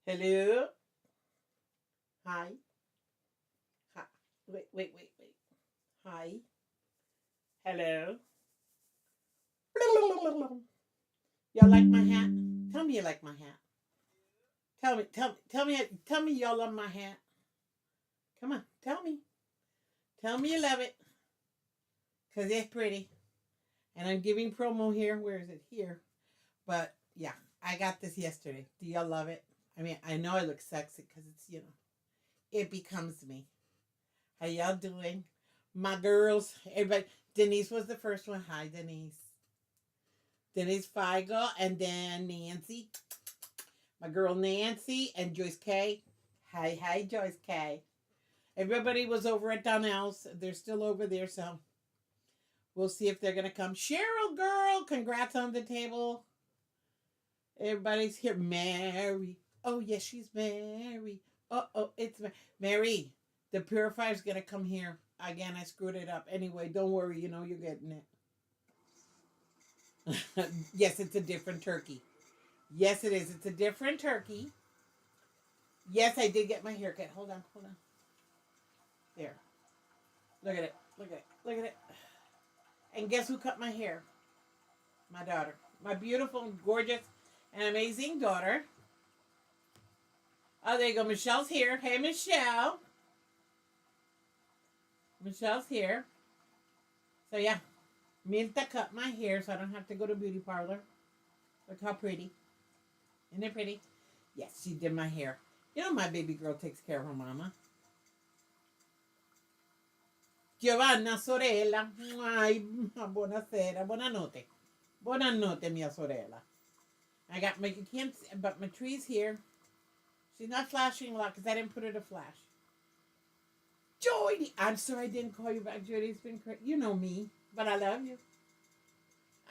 Hello. Hi. Hi. Wait. Hi. Hello. Y'all like my hat? Tell me you like my hat. Tell me y'all love my hat. Come on, tell me. Tell me you love it. Cause it's pretty. And I'm giving promo here. Where is it? Here. But yeah, I got this yesterday. Do y'all love it? I mean, I know I look sexy because it's it becomes me. How y'all doing? My girls, everybody. Denise was the first one. Hi, Denise. Denise Feigl, and then Nancy. My girl Nancy and Joyce K. Hi, Joyce K. Everybody was over at Donnell's. They're still over there, so we'll see if they're gonna come. Cheryl, girl, congrats on the table. Everybody's here. Mary. Oh yes, she's Mary. Oh, it's Mary. The purifier's gonna come here again. I screwed it up. Anyway, don't worry. You know you're getting it. Yes, it's a different turkey. Yes, it is. It's a different turkey. Yes, I did get my hair cut. Hold on. There. Look at it. Look at it. And guess who cut my hair? My daughter. My beautiful, gorgeous, and amazing daughter. Oh, there you go. Michelle's here. Hey, Michelle. Michelle's here. So, yeah. Milta cut my hair so I don't have to go to beauty parlor. Look how pretty. Isn't it pretty? Yes, she did my hair. You know my baby girl takes care of her mama. Giovanna, sorella. Ay, buonasera. Buonanotte. Buonanotte, mia sorella. I got my, you can't see, but my tree's here. She's not flashing a lot because I didn't put her to flash. Jody, I'm sorry I didn't call you back, Jody. It's been crazy. You know me, but I love you.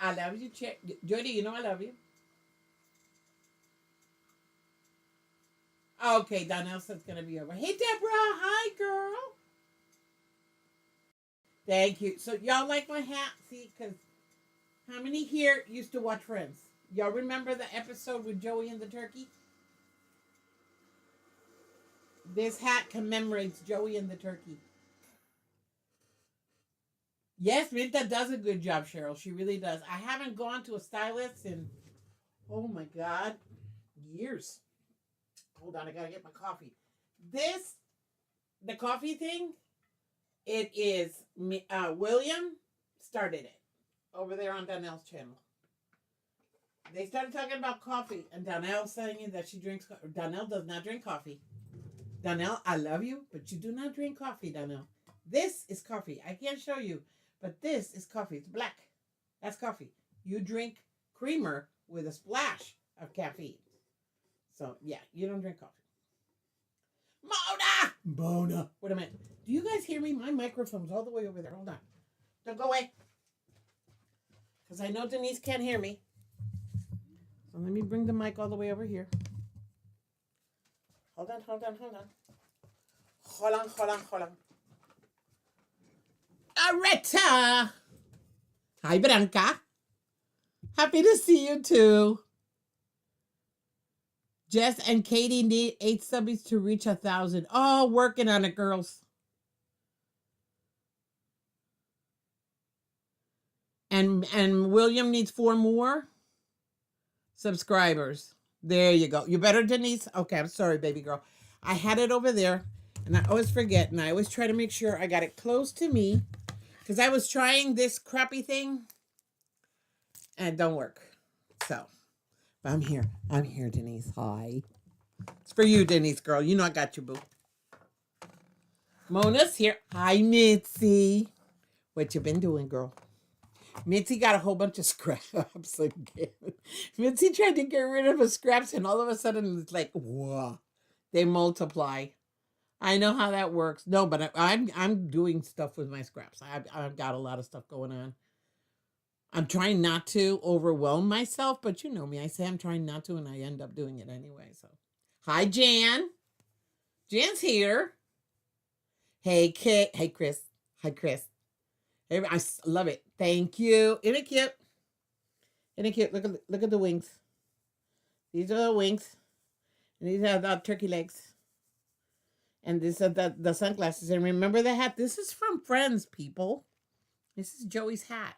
I love you, Jody. You know I love you. Okay, Donnell says it's gonna be over. Hey, Deborah. Hi, girl. Thank you. So y'all like my hat? See, because how many here used to watch Friends? Y'all remember the episode with Joey and the turkey? This hat commemorates Joey and the turkey. Yes, Minta does a good job, Cheryl. She really does. I haven't gone to a stylist in, oh my God, years. Hold on, I gotta get my coffee. This, the coffee thing, it is William started it over there on Donnell's channel. They started talking about coffee, and Donnell saying that she drinks. Donnell does not drink coffee. Donnell, I love you, but you do not drink coffee, Donnell. This is coffee. I can't show you, but this is coffee. It's black. That's coffee. You drink creamer with a splash of caffeine. So, yeah, you don't drink coffee. Mona! Wait a minute. Do you guys hear me? My microphone's all the way over there. Hold on. Don't go away. Because I know Denise can't hear me. So let me bring the mic all the way over here. Hold on. Hold on. Aretta! Hi, Branca. Happy to see you too. Jess and Katie need 8 subbies to reach 1,000. Oh, working on it, girls. And William needs 4 more subscribers. There you go. You better, Denise? Okay, I'm sorry, baby girl. I had it over there, and I always forget, and I always try to make sure I got it close to me, because I was trying this crappy thing, and it don't work. So, but I'm here. I'm here, Denise. Hi. It's for you, Denise, girl. You know I got you, boo. Mona's here. Hi, Mitzi. What you been doing, girl? Mitzi got a whole bunch of scraps again. Mitzi tried to get rid of the scraps, and all of a sudden it's like, whoa, they multiply. I know how that works. No, but I'm doing stuff with my scraps. I've got a lot of stuff going on. I'm trying not to overwhelm myself, but you know me. I say I'm trying not to, and I end up doing it anyway. So, hi, Jan. Jan's here. Hey, Kit. Hey, Chris. Hi, Chris. I love it. Thank you. Isn't it cute? Isn't it cute? Look at the wings. These are the wings. And these are the turkey legs. And this are the sunglasses. And remember the hat? This is from Friends, people. This is Joey's hat.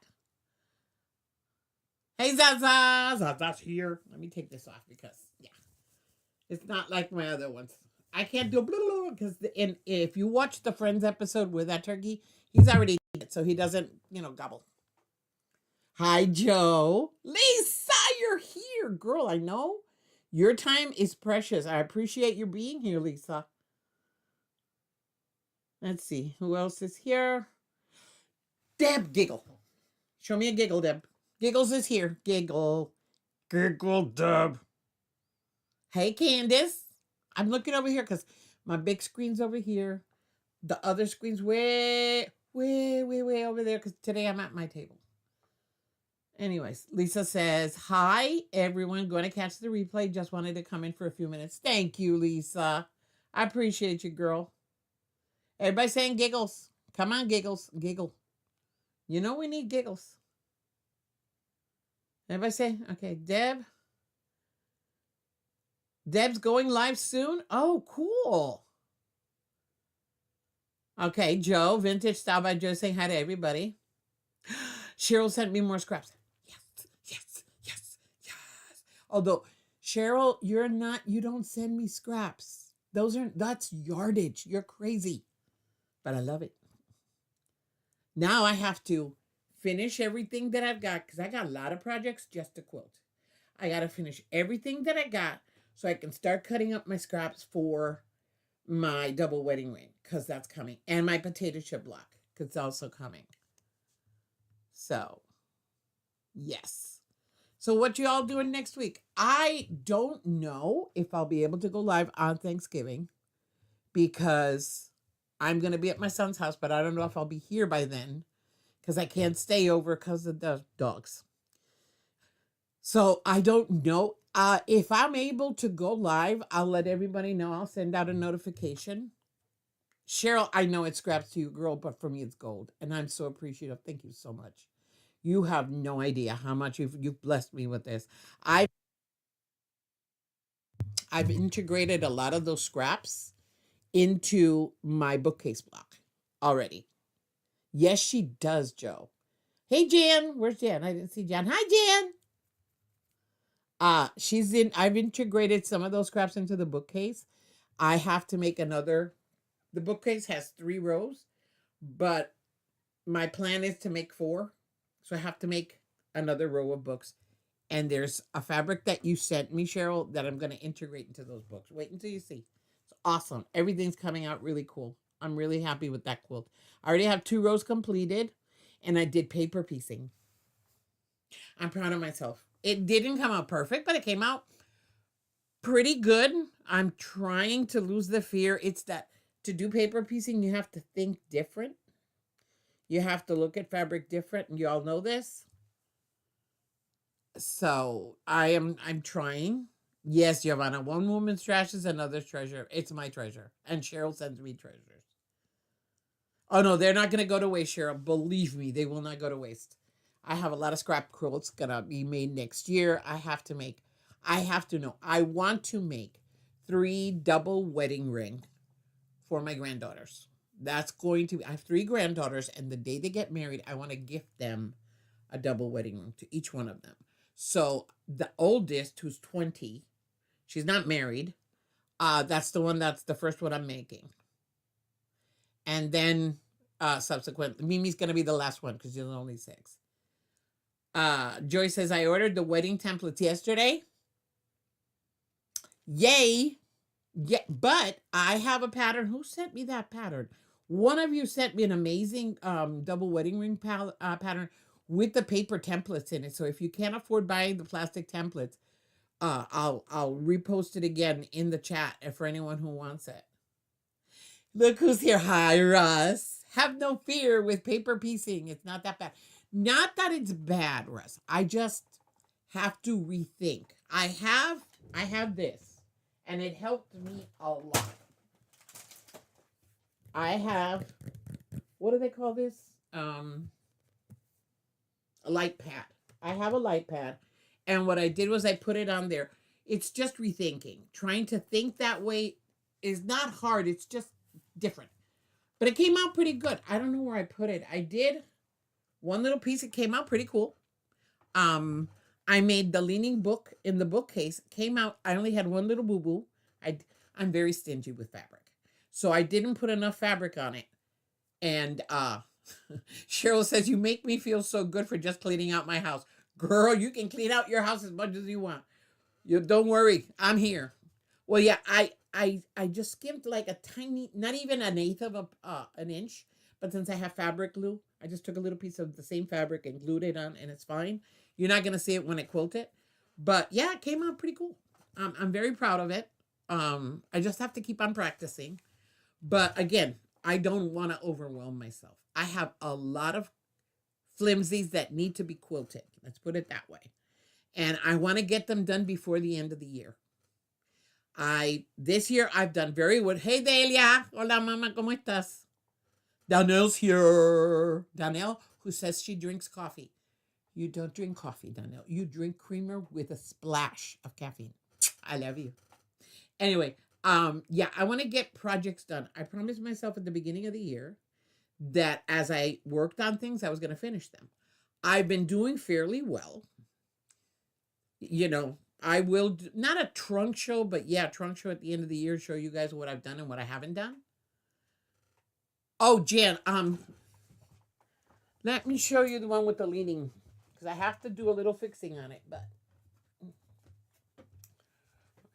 Hey, Zaza! Zaza's here. Let me take this off because, yeah, it's not like my other ones. I can't do because if you watch the Friends episode with that turkey, he's already eaten it, so he doesn't, gobble. Hi, Joe. Lisa, you're here. Girl, I know. Your time is precious. I appreciate you being here, Lisa. Let's see. Who else is here? Deb Giggle. Show me a giggle, Deb. Giggles is here. Giggle. Giggle, Deb. Hey, Candace. I'm looking over here because my big screen's over here. The other screen's way over there because today I'm at my table. Anyways, Lisa says, hi, everyone. Going to catch the replay. Just wanted to come in for a few minutes. Thank you, Lisa. I appreciate you, girl. Everybody saying giggles. Come on, giggles. Giggle. You know we need giggles. Everybody say, okay, Deb's going live soon? Oh, cool. Okay, Joe, Vintage Style by Joe saying hi to everybody. Cheryl sent me more scraps. Yes. Although, Cheryl, you don't send me scraps. That's yardage. You're crazy. But I love it. Now I have to finish everything that I've got because I got a lot of projects just to quilt. I got to finish everything that I got so I can start cutting up my scraps for my double wedding ring because that's coming. And my potato chip block because it's also coming. So, yes. So what you all doing next week? I don't know if I'll be able to go live on Thanksgiving because I'm going to be at my son's house, but I don't know if I'll be here by then because I can't stay over because of the dogs. So I don't know. If I'm able to go live, I'll let everybody know. I'll send out a notification. Cheryl, I know it's scraps to you, girl, but for me it's gold. And I'm so appreciative. Thank you so much. You have no idea how much you've blessed me with this. I've integrated a lot of those scraps into my bookcase block already. Yes, she does, Joe. Hey, Jan. Where's Jan? I didn't see Jan. Hi, Jan. I've integrated some of those scraps into the bookcase. I have to make another. The bookcase has 3 rows, but my plan is to make 4. So I have to make another row of books. And there's a fabric that you sent me, Cheryl, that I'm going to integrate into those books. Wait until you see. It's awesome. Everything's coming out really cool. I'm really happy with that quilt. I already have 2 rows completed, and I did paper piecing. I'm proud of myself. It didn't come out perfect, but it came out pretty good. I'm trying to lose the fear. It's that to do paper piecing, you have to think different. You have to look at fabric different, and you all know this. So I'm trying. Yes, Giovanna, one woman's trash is another's treasure. It's my treasure. And Cheryl sends me treasures. Oh no, they're not gonna go to waste, Cheryl. Believe me, they will not go to waste. I have a lot of scrap quilts gonna be made next year. I want to make 3 double wedding ring for my granddaughters. That's going to be, I have 3 granddaughters, and the day they get married, I want to gift them a double wedding ring to each one of them. So the oldest, who's 20, she's not married. That's the first one I'm making. And then subsequently, Mimi's gonna be the last one because she's only 6. Joy says, I ordered the wedding templates yesterday. Yay. Yeah, but I have a pattern. Who sent me that pattern? One of you sent me an amazing double wedding ring pattern with the paper templates in it. So if you can't afford buying the plastic templates, I'll repost it again in the chat for anyone who wants it. Look who's here. Hi, Russ. Have no fear with paper piecing. It's not that bad. Not that it's bad, Russ. I just have to rethink. I have this, and it helped me a lot. I have, what do they call this? A light pad. I have a light pad. And what I did was I put it on there. It's just rethinking. Trying to think that way is not hard. It's just different. But it came out pretty good. I don't know where I put it. I did one little piece. It came out pretty cool. Um, I made the leaning book in the bookcase. Came out. I only had one little boo boo. I'm very stingy with fabric, so I didn't put enough fabric on it. And Cheryl says, "You make me feel so good for just cleaning out my house, girl. You can clean out your house as much as you want. You don't worry. I'm here." Well, yeah, I just skimmed like a tiny, not even an eighth of an inch. But since I have fabric glue, I just took a little piece of the same fabric and glued it on, and it's fine. You're not gonna see it when I quilt it, but yeah, it came out pretty cool. I'm very proud of it. I just have to keep on practicing. But again, I don't want to overwhelm myself. I have a lot of flimsies that need to be quilted. Let's put it that way. And I want to get them done before the end of the year. This year I've done very well. Hey Delia, hola mama, ¿cómo estás? Donnell's here. Donnell, who says she drinks coffee. You don't drink coffee, Donnell. You drink creamer with a splash of caffeine. I love you. Anyway, yeah, I want to get projects done. I promised myself at the beginning of the year that as I worked on things, I was going to finish them. I've been doing fairly well. You know, I will do, not a trunk show, but yeah, trunk show at the end of the year, show you guys what I've done and what I haven't done. Oh, Jan, let me show you the one with the leaning, because I have to do a little fixing on it, but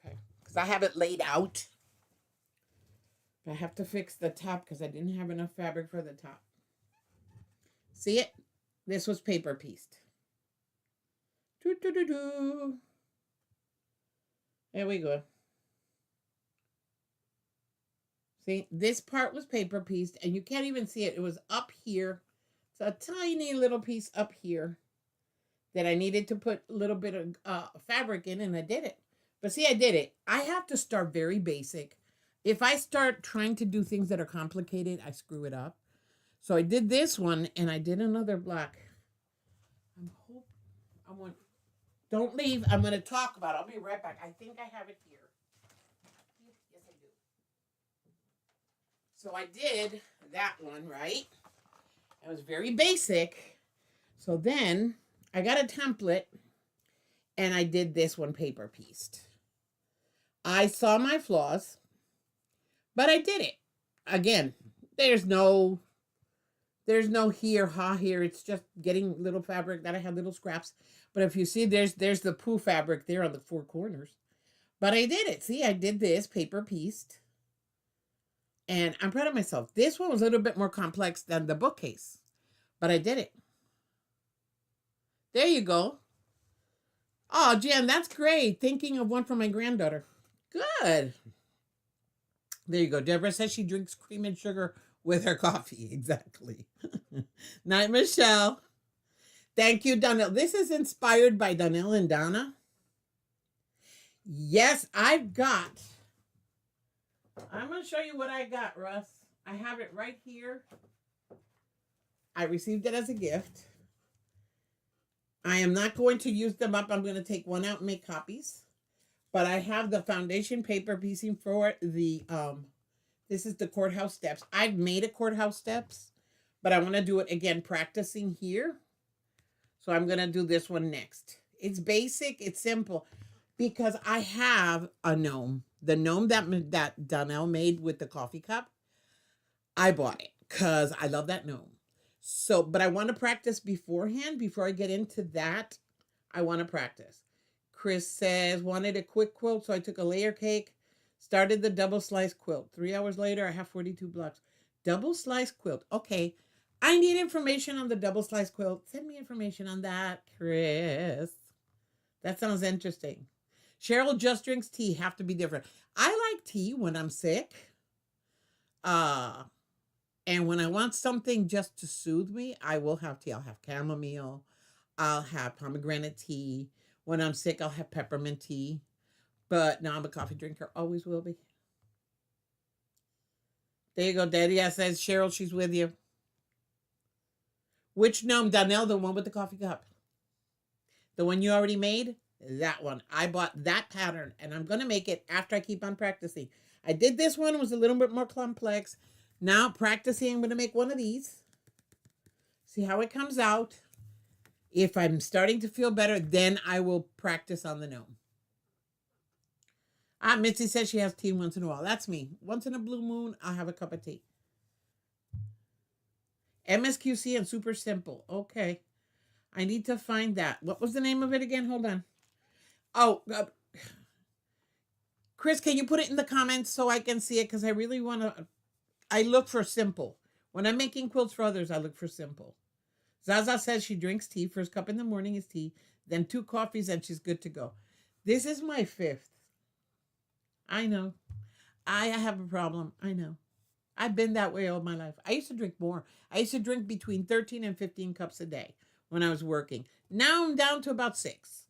okay, because I have it laid out. I have to fix the top because I didn't have enough fabric for the top. See it? This was paper pieced. There we go. See, this part was paper pieced, and you can't even see it. It was up here. It's a tiny little piece up here that I needed to put a little bit of fabric in, and I did it. But see, I did it. I have to start very basic. If I start trying to do things that are complicated, I screw it up. So I did this one, and I did another block. Don't leave. I'm going to talk about it. I'll be right back. I think I have it here. Yes, I do. So I did that one, right? It was very basic. So then I got a template, and I did this one paper pieced. I saw my flaws, but I did it. Again, there's no here, here. It's just getting little fabric that I had little scraps. But if you see, there's the poo fabric there on the four corners. But I did it. See, I did this paper pieced. And I'm proud of myself. This one was a little bit more complex than the bookcase. But I did it. There you go. Oh, Jen, that's great. Thinking of one for my granddaughter. Good. There you go. Deborah says she drinks cream and sugar with her coffee. Exactly. Night, Michelle. Thank you, Donnell. This is inspired by Donnell and Donna. Yes, I'm going to show you what I got, Russ. I have it right here. I received it as a gift. I am not going to use them up. I'm going to take one out and make copies. But I have the foundation paper piecing for the, this is the courthouse steps. I've made a courthouse steps, but I want to do it again, practicing here. So I'm going to do this one next. It's basic. It's simple. Because I have a gnome. The gnome that Donnell made with the coffee cup. I bought it because I love that gnome. So, but I want to practice beforehand. Before I get into that, I want to practice. Chris says, wanted a quick quilt, so I took a layer cake, started the double slice quilt. 3 hours later, I have 42 blocks. Double slice quilt. Okay. I need information on the double slice quilt. Send me information on that, Chris. That sounds interesting. Cheryl just drinks tea. Have to be different. I like tea when I'm sick. And when I want something just to soothe me, I will have tea. I'll have chamomile. I'll have pomegranate tea. When I'm sick, I'll have peppermint tea. But no, I'm a coffee drinker. Always will be. There you go, Daddy. Says Cheryl, she's with you. Which gnome? Donnell, the one with the coffee cup. The one you already made? that one. I bought that pattern, and I'm going to make it after I keep on practicing. I did this one. It was a little bit more complex. Now, practicing, I'm going to make one of these. See how it comes out. If I'm starting to feel better, then I will practice on the gnome. Mitzi says she has tea once in a while. That's me. Once in a blue moon, I'll have a cup of tea. MSQC and Super Simple. Okay. I need to find that. What was the name of it again? Hold on. Oh, Chris, can you put it in the comments so I can see it? Because I really want to. I look for simple. When I'm making quilts for others, I look for simple. Zaza says she drinks tea. First cup in the morning is tea. Then 2 coffees and she's good to go. This is my 5th. I know. I have a problem. I know. I've been that way all my life. I used to drink more. I used to drink between 13 and 15 cups a day when I was working. Now I'm down to about 6.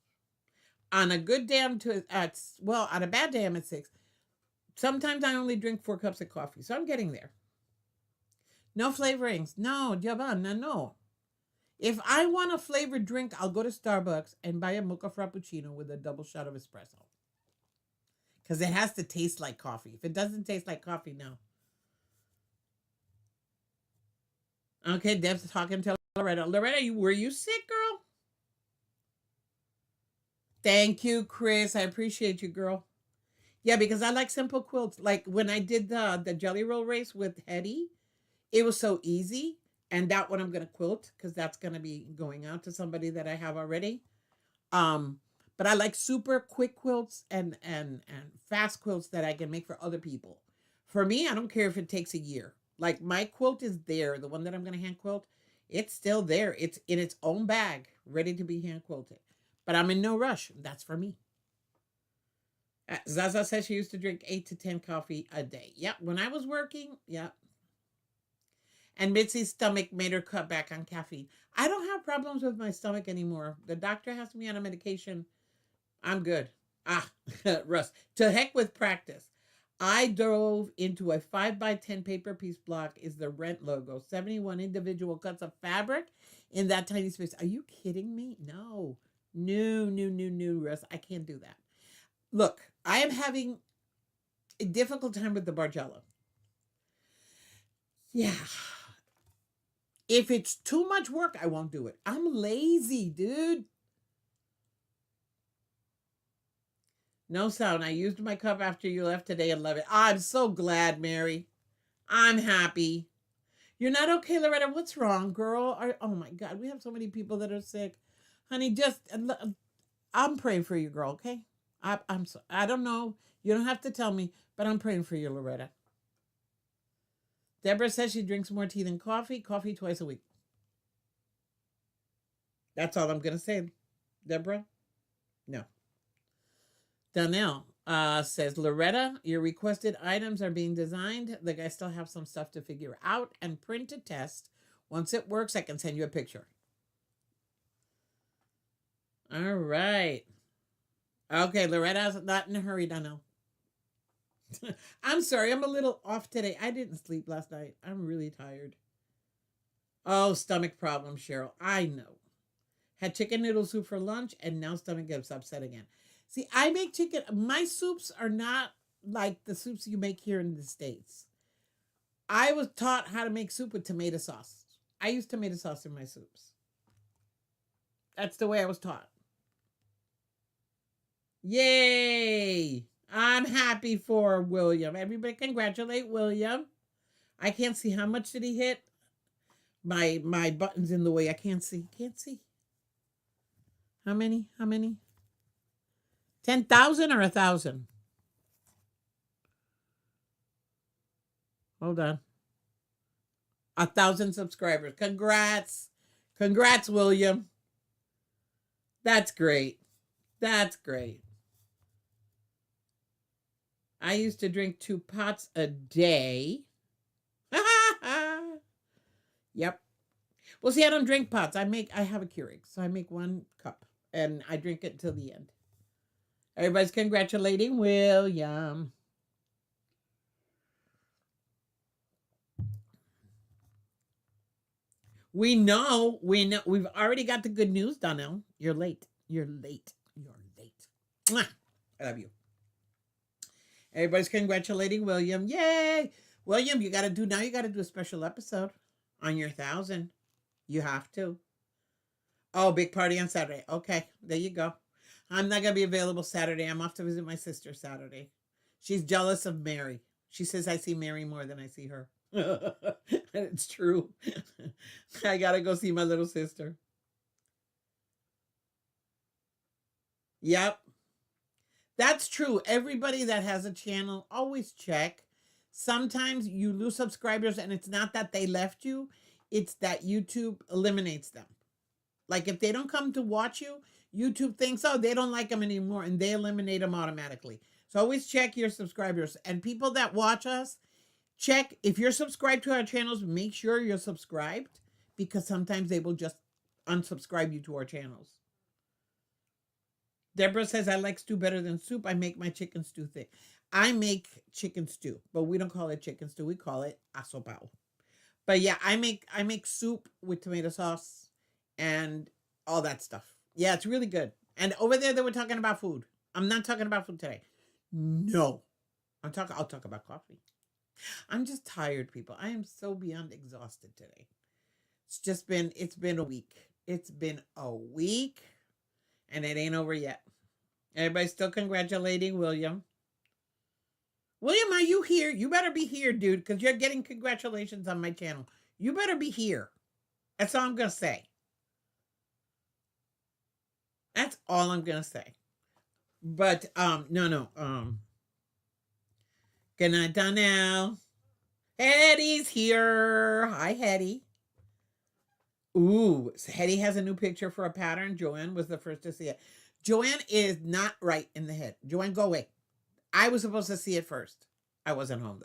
On a good day, I'm on a bad day, I'm at 6. Sometimes I only drink 4 cups of coffee, so I'm getting there. No flavorings. No, Giovanna, no. If I want a flavored drink, I'll go to Starbucks and buy a mocha frappuccino with a double shot of espresso. Because it has to taste like coffee. If it doesn't taste like coffee, no. Okay, Deb's talking to Loretta. Loretta, were you sick, girl? Thank you, Chris. I appreciate you, girl. Yeah, because I like simple quilts. Like when I did the jelly roll race with Hetty, it was so easy. And that one I'm going to quilt because that's going to be going out to somebody that I have already. But I like super quick quilts and fast quilts that I can make for other people. For me, I don't care if it takes a year. Like my quilt is there, the one that I'm going to hand quilt, it's still there. It's in its own bag, ready to be hand quilted. But I'm in no rush. That's for me. Zaza says she used to drink 8 to 10 coffee a day. Yep, when I was working, yep. And Mitzi's stomach made her cut back on caffeine. I don't have problems with my stomach anymore. The doctor has me on a medication. I'm good. Russ, to heck with practice. I drove into a 5x10 paper piece block is the rent logo. 71 individual cuts of fabric in that tiny space. Are you kidding me? No, Russ. I can't do that. Look, I am having a difficult time with the Bargello. Yeah. If it's too much work, I won't do it. I'm lazy, dude. No sound. I used my cup after you left today and love it. I'm so glad, Mary. I'm happy. You're not okay, Loretta. What's wrong, girl? Oh my God, we have so many people that are sick. Honey, I'm praying for you, girl, okay? I don't know. You don't have to tell me, but I'm praying for you, Loretta. Deborah says she drinks more tea than coffee. Coffee twice a week. That's all I'm going to say. Deborah? No. Donnell says, Loretta, your requested items are being designed. Like I still have some stuff to figure out and print a test. Once it works, I can send you a picture. All right. Okay, Loretta's not in a hurry, Donnell. I'm sorry, I'm a little off today. I didn't sleep last night. I'm really tired. Oh, stomach problem, Cheryl. I know. Had chicken noodle soup for lunch, and now stomach gets upset again. See, I make chicken. My soups are not like the soups you make here in the States. I was taught how to make soup with tomato sauce. I use tomato sauce in my soups. That's the way I was taught. Yay! I'm happy for William. Everybody congratulate William. I can't see how much did he hit. My button's in the way. I can't see. Can't see. How many? 10,000 or 1,000? Hold on. 1,000 subscribers. Congrats. Congrats, William. That's great. That's great. I used to drink 2 pots a day. Yep. Well, see, I don't drink pots. I have a Keurig, so I make 1 cup and I drink it till the end. Everybody's congratulating William. We know. We've already got the good news, Donnell. You're late. You're late. Mwah! I love you. Everybody's congratulating William. Yay! William, you got to do a special episode on your 1,000. You have to. Oh, big party on Saturday. Okay, there you go. I'm not going to be available Saturday. I'm off to visit my sister Saturday. She's jealous of Mary. She says I see Mary more than I see her. And it's true. I got to go see my little sister. Yep. That's true. Everybody that has a channel, always check. Sometimes you lose subscribers and it's not that they left you. It's that YouTube eliminates them. Like if they don't come to watch you, YouTube thinks, oh, they don't like them anymore, and they eliminate them automatically. So always check your subscribers. And people that watch us, check if you're subscribed to our channels, make sure you're subscribed, because sometimes they will just unsubscribe you to our channels. Deborah says, I like stew better than soup. I make my chicken stew thick. I make chicken stew, but we don't call it chicken stew. We call it asopao. But yeah, I make soup with tomato sauce and all that stuff. Yeah, it's really good. And over there, they were talking about food. I'm not talking about food today. No. I'll talk about coffee. I'm just tired, people. I am so beyond exhausted today. It's been a week. It's been a week, and it ain't over yet. Everybody's still congratulating William. William, are you here? You better be here, dude, because you're getting congratulations on my channel. You better be here. That's all I'm going to say. That's all I'm going to say. But, no. Good night, Donnell. Hetty's here. Hi, Hetty. Ooh, so Hetty has a new picture for a pattern. Joanne was the first to see it. Joanne is not right in the head. Joanne, go away. I was supposed to see it first. I wasn't home,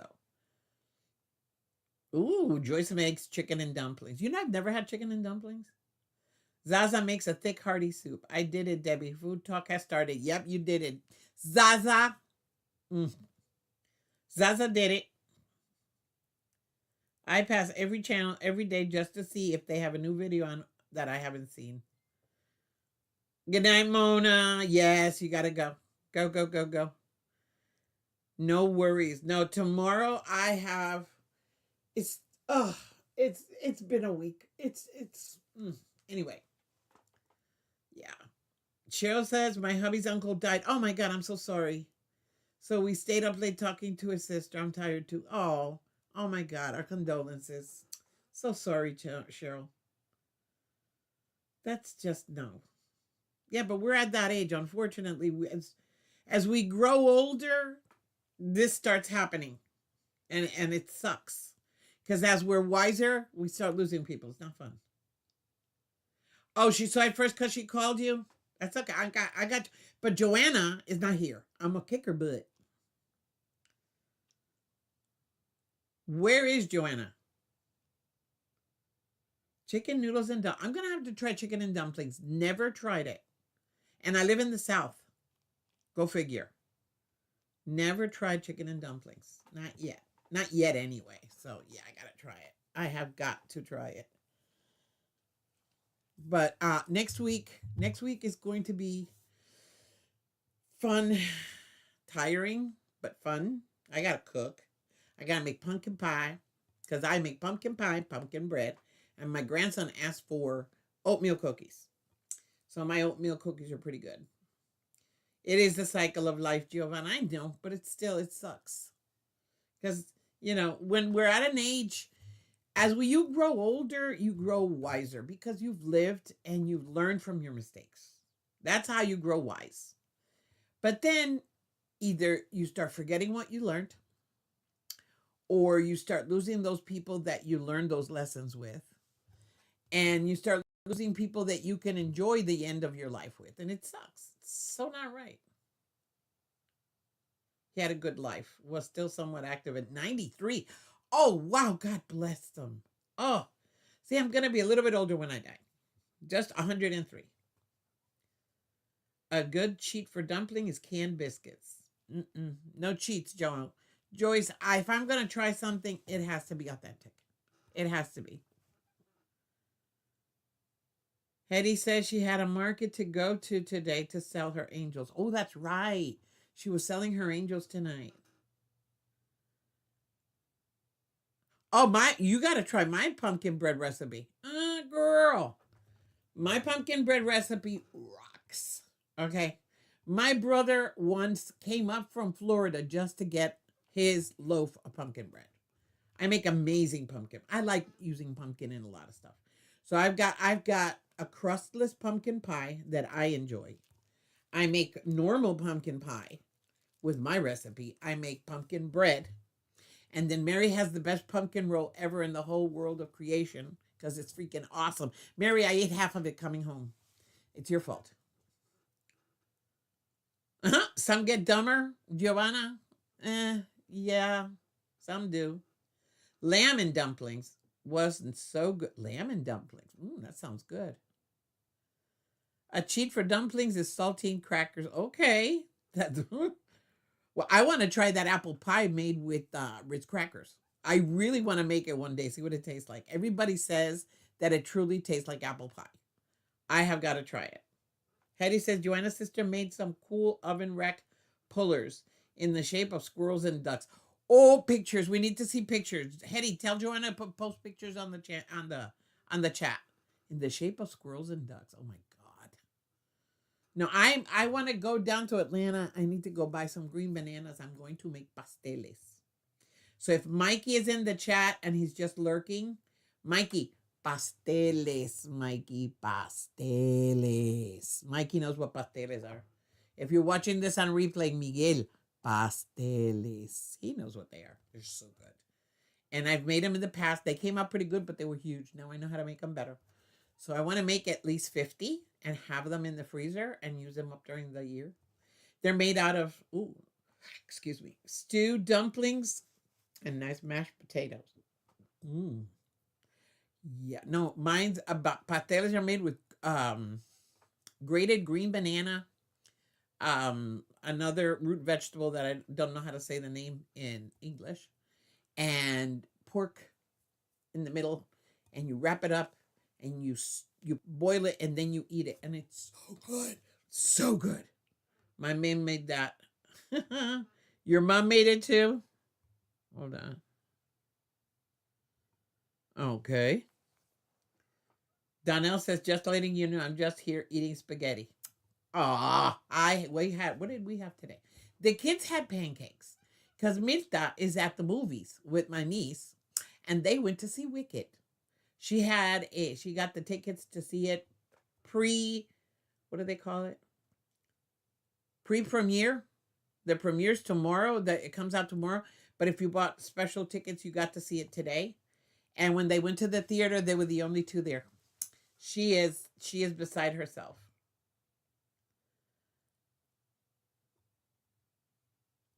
though. Ooh, Joyce makes chicken and dumplings. You know, I've never had chicken and dumplings. Zaza makes a thick, hearty soup. I did it, Debbie. Food Talk has started. Yep, you did it. Zaza. Zaza did it. I pass every channel every day just to see if they have a new video on that I haven't seen. Good night, Mona. Yes, you got to go. Go. No worries. No, tomorrow I have, it's been a week. Anyway. Yeah. Cheryl says, my hubby's uncle died. Oh my God, I'm so sorry. So we stayed up late talking to his sister. I'm tired too. Oh my God, our condolences. So sorry, Cheryl. That's just no. Yeah, but we're at that age. Unfortunately, as we grow older, this starts happening. And it sucks. Because as we're wiser, we start losing people. It's not fun. Oh, she saw it first because she called you? That's okay. I got, but Joanna is not here. I'm going to kick her butt. Where is Joanna? Chicken noodles and dumplings. I'm going to have to try chicken and dumplings. Never tried it. And I live in the South. Go figure. Never tried chicken and dumplings. Not yet. Not yet anyway. So yeah, I got to try it. I have got to try it. But next week is going to be fun, tiring, but fun. I got to cook. I got to make pumpkin pie because I make pumpkin pie, pumpkin bread. And my grandson asked for oatmeal cookies. So my oatmeal cookies are pretty good. It is the cycle of life, Giovanna. I know, but it sucks. Because, when we're at an age, you grow older, you grow wiser because you've lived and you've learned from your mistakes. That's how you grow wise. But then either you start forgetting what you learned, or you start losing those people that you learned those lessons with, and you start losing people that you can enjoy the end of your life with, and it sucks. It's so not right. He had a good life, was still somewhat active at 93. Oh, wow, God bless them. Oh, see, I'm going to be a little bit older when I die. Just 103. A good cheat for dumpling is canned biscuits. No cheats, Joyce, if I'm going to try something, it has to be authentic. It has to be. Hetty says she had a market to go to today to sell her angels. Oh, that's right. She was selling her angels tonight. Oh, you got to try my pumpkin bread recipe. Girl. My pumpkin bread recipe rocks. Okay. My brother once came up from Florida just to get his loaf of pumpkin bread. I make amazing pumpkin. I like using pumpkin in a lot of stuff. So I've got a crustless pumpkin pie that I enjoy. I make normal pumpkin pie with my recipe. I make pumpkin bread. And then Mary has the best pumpkin roll ever in the whole world of creation because it's freaking awesome. Mary, I ate half of it coming home. It's your fault. Some get dumber. Giovanna? Yeah, some do. Lamb and dumplings wasn't so good. Lamb and dumplings. That sounds good. A cheat for dumplings is saltine crackers. Okay. Well, I want to try that apple pie made with Ritz crackers. I really want to make it one day, see what it tastes like. Everybody says that it truly tastes like apple pie. I have got to try it. Hetty says Joanna's sister made some cool oven rack pullers in the shape of squirrels and ducks. Oh, pictures! We need to see pictures. Hetty, tell Joanna to post pictures on the chat on the chat in the shape of squirrels and ducks. Oh my god! No, I want to go down to Atlanta. I need to go buy some green bananas. I'm going to make pasteles. So if Mikey is in the chat and he's just lurking, Mikey, pasteles, Mikey, pasteles. Mikey knows what pasteles are. If you're watching this on replay, Miguel, pasteles. He knows what they are. They're so good. And I've made them in the past. They came out pretty good, but they were huge. Now I know how to make them better. So I want to make at least 50 and have them in the freezer and use them up during the year. They're made out of, stewed dumplings and nice mashed potatoes. Yeah, no, mine's about pasteles are made with grated green banana, another root vegetable that I don't know how to say the name in English, and pork in the middle, and you wrap it up, and you boil it, and then you eat it, and it's so good, so good. My mom made that. Your mom made it too. Hold on. Okay. Donnell says, just letting you know, I'm just here eating spaghetti. What did we have today? The kids had pancakes because Mirta is at the movies with my niece, and they went to see Wicked. She got the tickets to see it what do they call it? Pre-premiere. The premiere's tomorrow. It comes out tomorrow. But if you bought special tickets, you got to see it today. And when they went to the theater, they were the only two there. She is beside herself.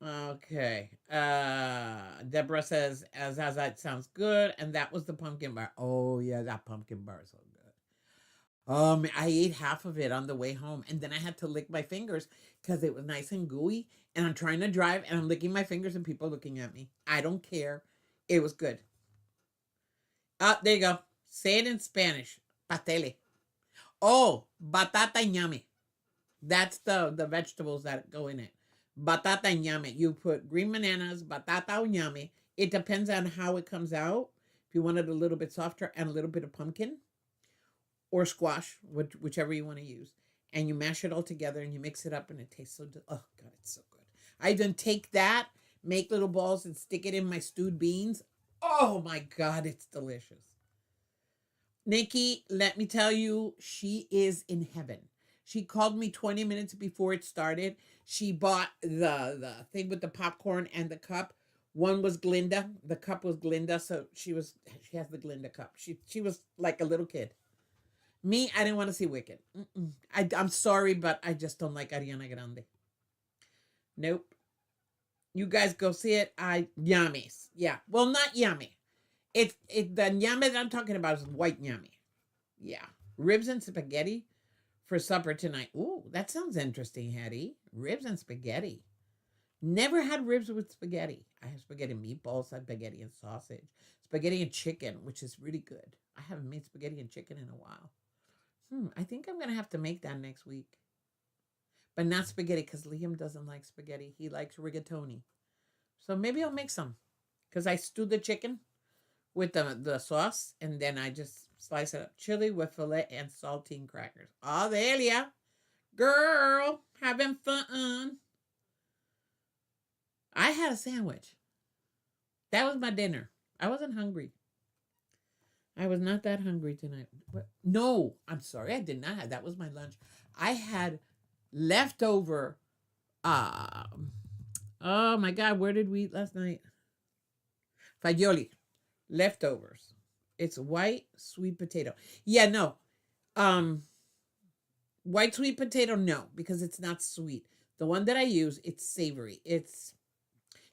Okay. Deborah says, as that sounds good. And that was the pumpkin bar. Oh, yeah, that pumpkin bar is so good. I ate half of it on the way home. And then I had to lick my fingers because it was nice and gooey. And I'm trying to drive and I'm licking my fingers and people looking at me. I don't care. It was good. There you go. Say it in Spanish. Patele. Oh, batata y ñame. That's the vegetables that go in it. Batata y ñame. You put green bananas, batata or ñame. It depends on how it comes out. If you want it a little bit softer, and a little bit of pumpkin or squash, whichever you want to use. And you mash it all together and you mix it up and it tastes so good. Oh, God, it's so good. I then take that, make little balls and stick it in my stewed beans. Oh, my God, it's delicious. Nikki, let me tell you, she is in heaven. She called me 20 minutes before it started. She bought the thing with the popcorn and the cup. One was Glinda. The cup was Glinda, so she has the Glinda cup. She was like a little kid. Me, I didn't want to see Wicked. I'm sorry, but I just don't like Ariana Grande. Nope. You guys go see it. Yummies. Yeah. Well, not yummy. It's the ñame that I'm talking about is white ñame. Yeah. Ribs and spaghetti for supper tonight. Ooh, that sounds interesting, Hattie. Ribs and spaghetti. Never had ribs with spaghetti. I have spaghetti meatballs, spaghetti and sausage, spaghetti and chicken, which is really good. I haven't made spaghetti and chicken in a while. I think I'm going to have to make that next week. But not spaghetti because Liam doesn't like spaghetti. He likes rigatoni. So maybe I'll make some because I stew the chicken with the sauce and then I just slice it up. Chili with filet and saltine crackers. Oh, there you girl, having fun. I had a sandwich. That was my dinner. I wasn't hungry. I was not that hungry tonight. But no, I'm sorry. I did not have. That was my lunch. I had leftover. Oh my God, where did we eat last night? Fagioli, leftovers. It's white sweet potato. Yeah, no. Um, White sweet potato, no, because it's not sweet. The one that I use, it's savory. It's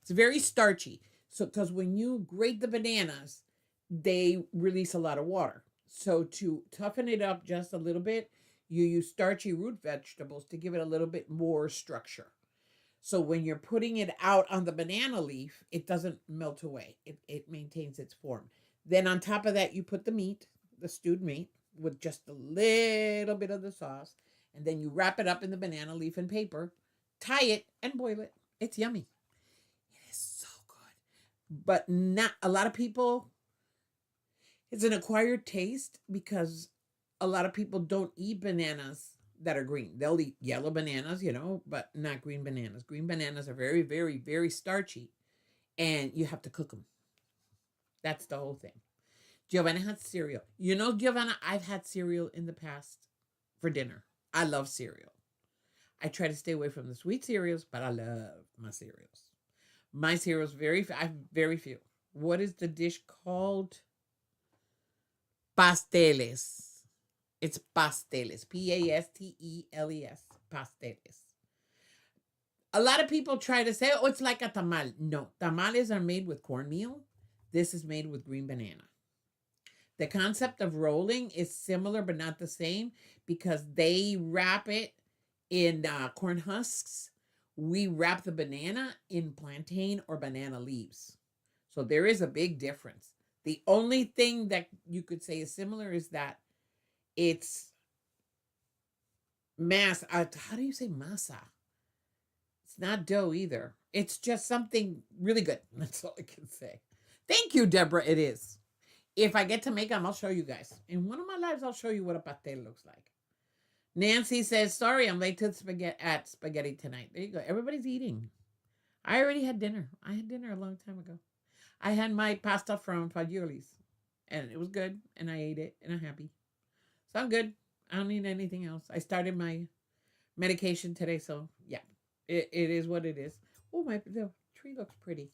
very starchy. So, because when you grate the bananas, they release a lot of water. So to toughen it up just a little bit, you use starchy root vegetables to give it a little bit more structure. So when you're putting it out on the banana leaf, it doesn't melt away. It maintains its form. Then on top of that, you put the meat, the stewed meat, with just a little bit of the sauce. And then you wrap it up in the banana leaf and paper, tie it, and boil it. It's yummy. It is so good. But not a lot of people, it's an acquired taste because a lot of people don't eat bananas that are green. They'll eat yellow bananas, but not green bananas. Green bananas are very, very, very starchy, and you have to cook them. That's the whole thing. Giovanna had cereal. Giovanna, I've had cereal in the past for dinner. I love cereal. I try to stay away from the sweet cereals, but I love my cereals. My cereals, I have very few. What is the dish called? Pasteles. It's pasteles. Pasteles. Pasteles. A lot of people try to say, oh, it's like a tamal. No, tamales are made with cornmeal. This is made with green banana. The concept of rolling is similar but not the same because they wrap it in corn husks. We wrap the banana in plantain or banana leaves. So there is a big difference. The only thing that you could say is similar is that it's how do you say masa? It's not dough either. It's just something really good. That's all I can say. Thank you, Deborah. It is. If I get to make them, I'll show you guys. In one of my lives, I'll show you what a pastel looks like. Nancy says, sorry, I'm late to spaghetti tonight. There you go. Everybody's eating. I already had dinner. I had dinner a long time ago. I had my pasta from Fagioli's, and it was good, and I ate it, and I'm happy. So I'm good. I don't need anything else. I started my medication today, so yeah, it is what it is. Oh, the tree looks pretty.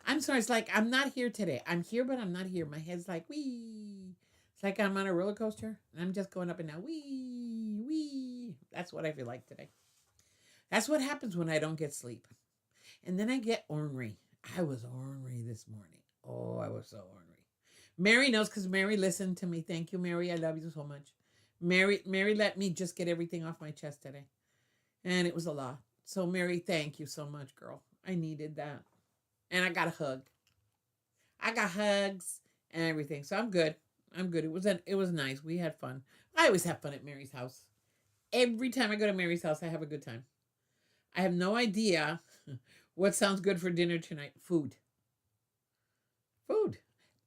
I'm sorry. It's like I'm not here today. I'm here, but I'm not here. My head's like, wee. It's like I'm on a roller coaster, and I'm just going up and down. Wee, wee. That's what I feel like today. That's what happens when I don't get sleep. And then I get ornery. I was ornery this morning. Oh, I was so ornery. Mary knows because Mary listened to me. Thank you, Mary. I love you so much. Mary let me just get everything off my chest today. And it was a lot. So, Mary, thank you so much, girl. I needed that. And I got a hug. I got hugs and everything. So I'm good. I'm good. It was nice. We had fun. I always have fun at Mary's house. Every time I go to Mary's house, I have a good time. I have no idea what sounds good for dinner tonight. Food.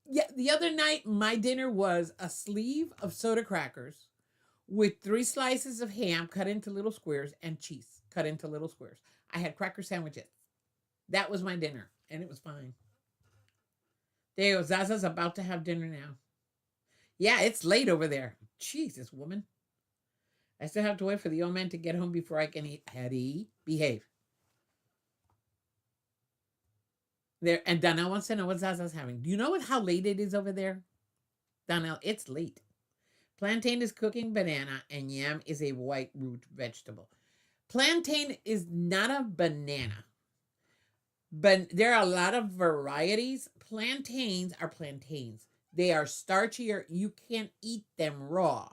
Yeah, the other night, my dinner was a sleeve of soda crackers with 3 slices of ham cut into little squares and cheese cut into little squares. I had cracker sandwiches. That was my dinner, and it was fine. There you go. Zaza's about to have dinner now. Yeah, it's late over there. Jesus, woman. I still have to wait for the old man to get home before I can eat. Hetty, behave. There, and Donnell wants to know what Zaza's having. Do you know how late it is over there? Donnell, it's late. Plantain is cooking banana, and yam is a white root vegetable. Plantain is not a banana, but there are a lot of varieties. Plantains are plantains. They are starchier. You can't eat them raw,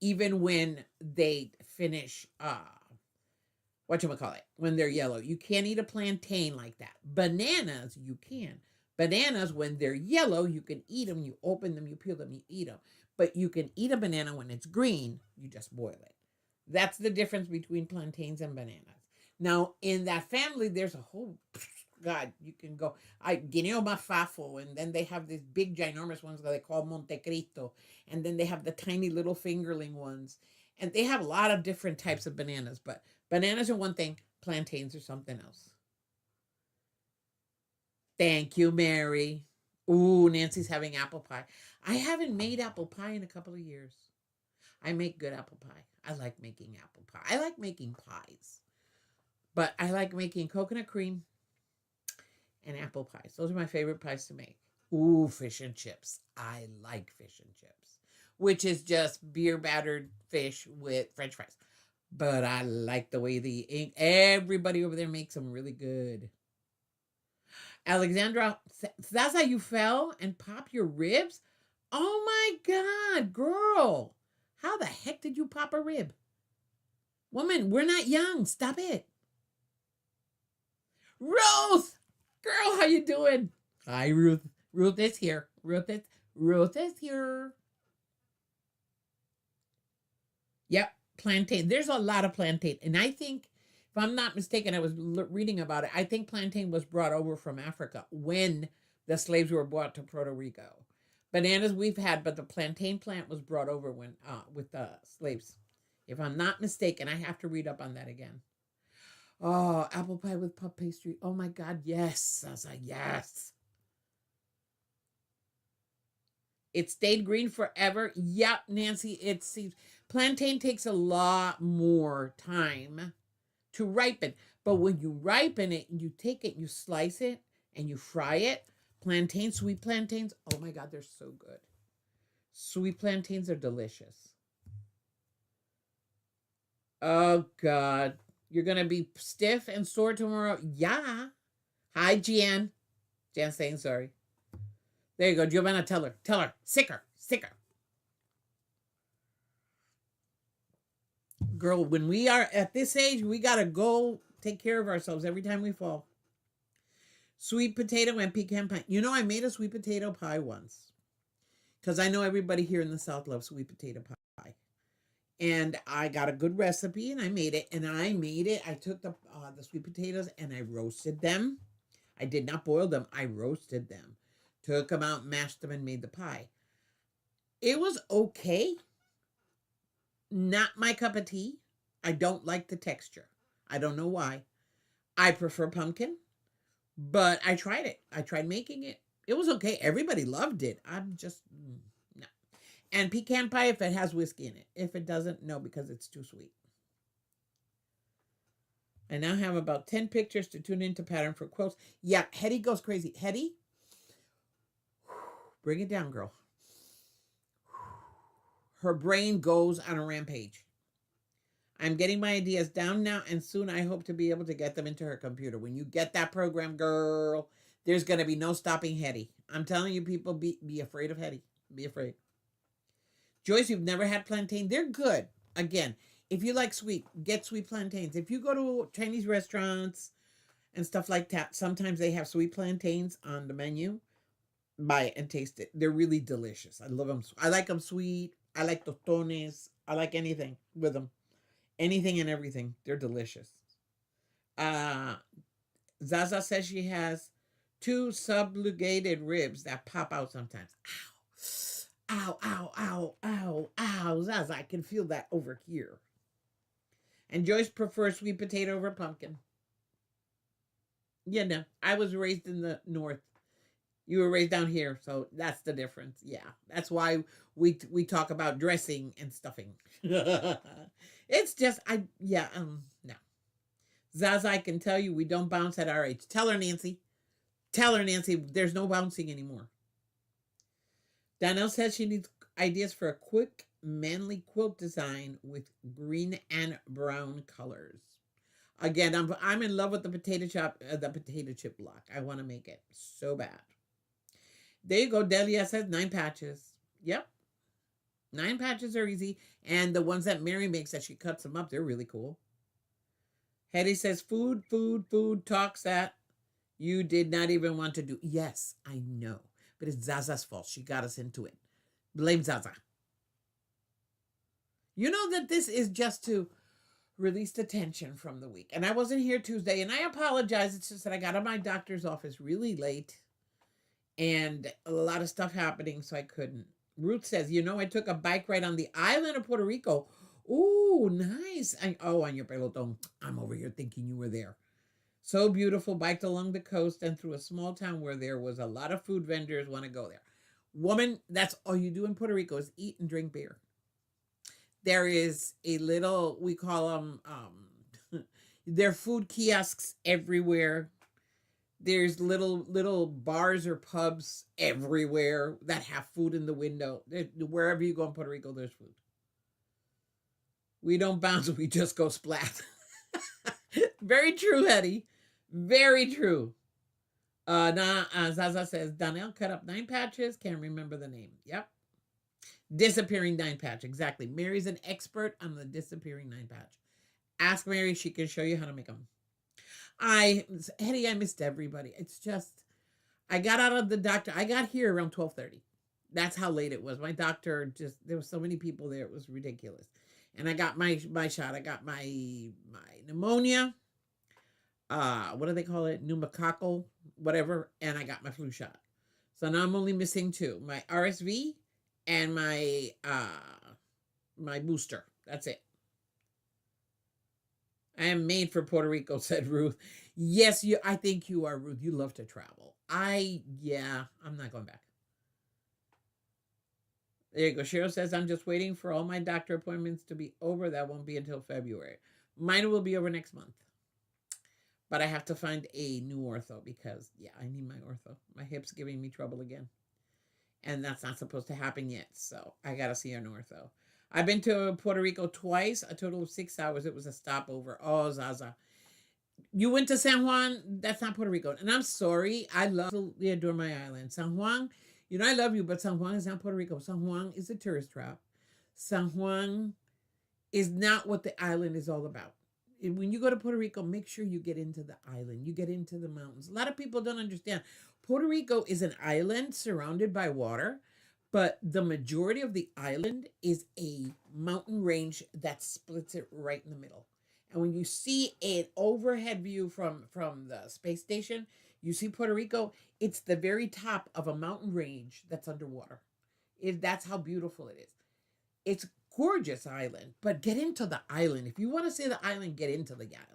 even when they finish when they're yellow. You can't eat a plantain like that. Bananas, you can. Bananas, when they're yellow, you can eat them. You open them, you peel them, you eat them. But you can eat a banana when it's green. You just boil it. That's the difference between plantains and bananas. Now, in that family, there's a whole God. You can go. I Guineo Mafafo, and then they have these big, ginormous ones that they call Montecristo, and then they have the tiny little fingerling ones, and they have a lot of different types of bananas. But bananas are one thing. Plantains are something else. Thank you, Mary. Ooh, Nancy's having apple pie. I haven't made apple pie in a couple of years. I make good apple pie. I like making apple pie. I like making pies. But I like making coconut cream and apple pies. Those are my favorite pies to make. Ooh, fish and chips. I like fish and chips, which is just beer battered fish with French fries. But I like the way everybody over there makes them really good. Alexandra, that's how you fell and pop your ribs? Oh my God, girl. How the heck did you pop a rib? Woman, we're not young. Stop it. Ruth! Girl, how you doing? Hi, Ruth. Ruth is here. Ruth is here. Yep, plantain. There's a lot of plantain. And I think, if I'm not mistaken, I was reading about it. I think plantain was brought over from Africa when the slaves were brought to Puerto Rico. Bananas we've had, but the plantain plant was brought over when with the slaves. If I'm not mistaken, I have to read up on that again. Oh, apple pie with puff pastry. Oh my God, yes. I was like, yes. It stayed green forever. Yep, Nancy, it seems. Plantain takes a lot more time to ripen. But when you ripen it, you take it, you slice it, and you fry it. Sweet plantains, oh my God, they're so good. Sweet plantains are delicious. Oh God. You're going to be stiff and sore tomorrow? Yeah. Hi, Jan. Jan's saying sorry. There you go. Giovanna, tell her. Sicker. Girl, when we are at this age, we got to go take care of ourselves every time we fall. Sweet potato and pecan pie. You know, I made a sweet potato pie once. Because I know everybody here in the South loves sweet potato pie. And I got a good recipe and I made it. I took the sweet potatoes and I roasted them. I did not boil them. I roasted them. Took them out, mashed them, and made the pie. It was okay. Not my cup of tea. I don't like the texture. I don't know why. I prefer pumpkin, but I tried it. I tried making it. It was okay. Everybody loved it. I'm just, no. And pecan pie if it has whiskey in it. If it doesn't, no, because it's too sweet. I now have about 10 pictures to tune into pattern for quilts. Yeah, Hetty goes crazy. Hetty, bring it down, girl. Her brain goes on a rampage. I'm getting my ideas down now, and soon I hope to be able to get them into her computer. When you get that program, girl, there's going to be no stopping Hetty. I'm telling you, people, be afraid of Hetty. Be afraid. Joyce, you've never had plantain. They're good. Again, if you like sweet, get sweet plantains. If you go to Chinese restaurants and stuff like that, sometimes they have sweet plantains on the menu. Buy it and taste it. They're really delicious. I love them. I like them sweet. I like tostones. I like anything with them. Anything and everything. They're delicious. Zaza says she has 2 sublugated ribs that pop out sometimes. Ow. Ow. Zaza, I can feel that over here. And Joyce prefers sweet potato over pumpkin. Yeah, no. I was raised in the north. You were raised down here, so that's the difference. Yeah, that's why we talk about dressing and stuffing. It's just no. Zaza, I can tell you we don't bounce at our age. Tell her, Nancy. There's no bouncing anymore. Donnell says she needs ideas for a quick, manly quilt design with green and brown colors. Again, I'm in love with the potato chip block. I want to make it so bad. There you go. Delia says 9 patches. Yep. 9 patches are easy. And the ones that Mary makes that she cuts them up, they're really cool. Hetty says food talks that you did not even want to do. Yes, I know. But it's Zaza's fault. She got us into it. Blame Zaza. You know that this is just to release the tension from the week. And I wasn't here Tuesday, and I apologize. It's just that I got to my doctor's office really late and a lot of stuff happening, so I couldn't. Ruth says, I took a bike ride on the island of Puerto Rico. Ooh, nice. On your pelotón. I'm over here thinking you were there. So beautiful, biked along the coast and through a small town where there was a lot of food vendors. Want to go there. Woman, that's all you do in Puerto Rico is eat and drink beer. There is a little, we call them, there are food kiosks everywhere. There's little bars or pubs everywhere that have food in the window. Wherever you go in Puerto Rico, there's food. We don't bounce, we just go splat. Very true, Hetty. Very true. Zaza says, Donnell cut up 9 patches. Can't remember the name. Yep. Disappearing 9 patch. Exactly. Mary's an expert on the disappearing 9 patch. Ask Mary. She can show you how to make them. Hetty, I missed everybody. It's just, I got out of the doctor. I got here around 12:30. That's how late it was. My doctor there were so many people there. It was ridiculous. And I got my shot. I got my pneumonia. What do they call it? Pneumococcal, whatever. And I got my flu shot. So now I'm only missing 2. My RSV and my booster. That's it. I am made for Puerto Rico, said Ruth. Yes, I think you are, Ruth. You love to travel. I'm not going back. There you go. Cheryl says, I'm just waiting for all my doctor appointments to be over. That won't be until February. Mine will be over next month. But I have to find a new ortho because, I need my ortho. My hip's giving me trouble again. And that's not supposed to happen yet. So I got to see an ortho. I've been to Puerto Rico twice, a total of 6 hours. It was a stopover. Oh, Zaza. You went to San Juan? That's not Puerto Rico. And I'm sorry. I absolutely adore my island. San Juan, I love you, but San Juan is not Puerto Rico. San Juan is a tourist trap. San Juan is not what the island is all about. When you go to Puerto Rico, make sure you get into the island. You get into the mountains. A lot of people don't understand. Puerto Rico is an island surrounded by water, but the majority of the island is a mountain range that splits it right in the middle. And when you see an overhead view from the space station, you see Puerto Rico, it's the very top of a mountain range that's underwater. That's how beautiful it is. It's gorgeous island, but get into the island. If you want to see the island, get into the island.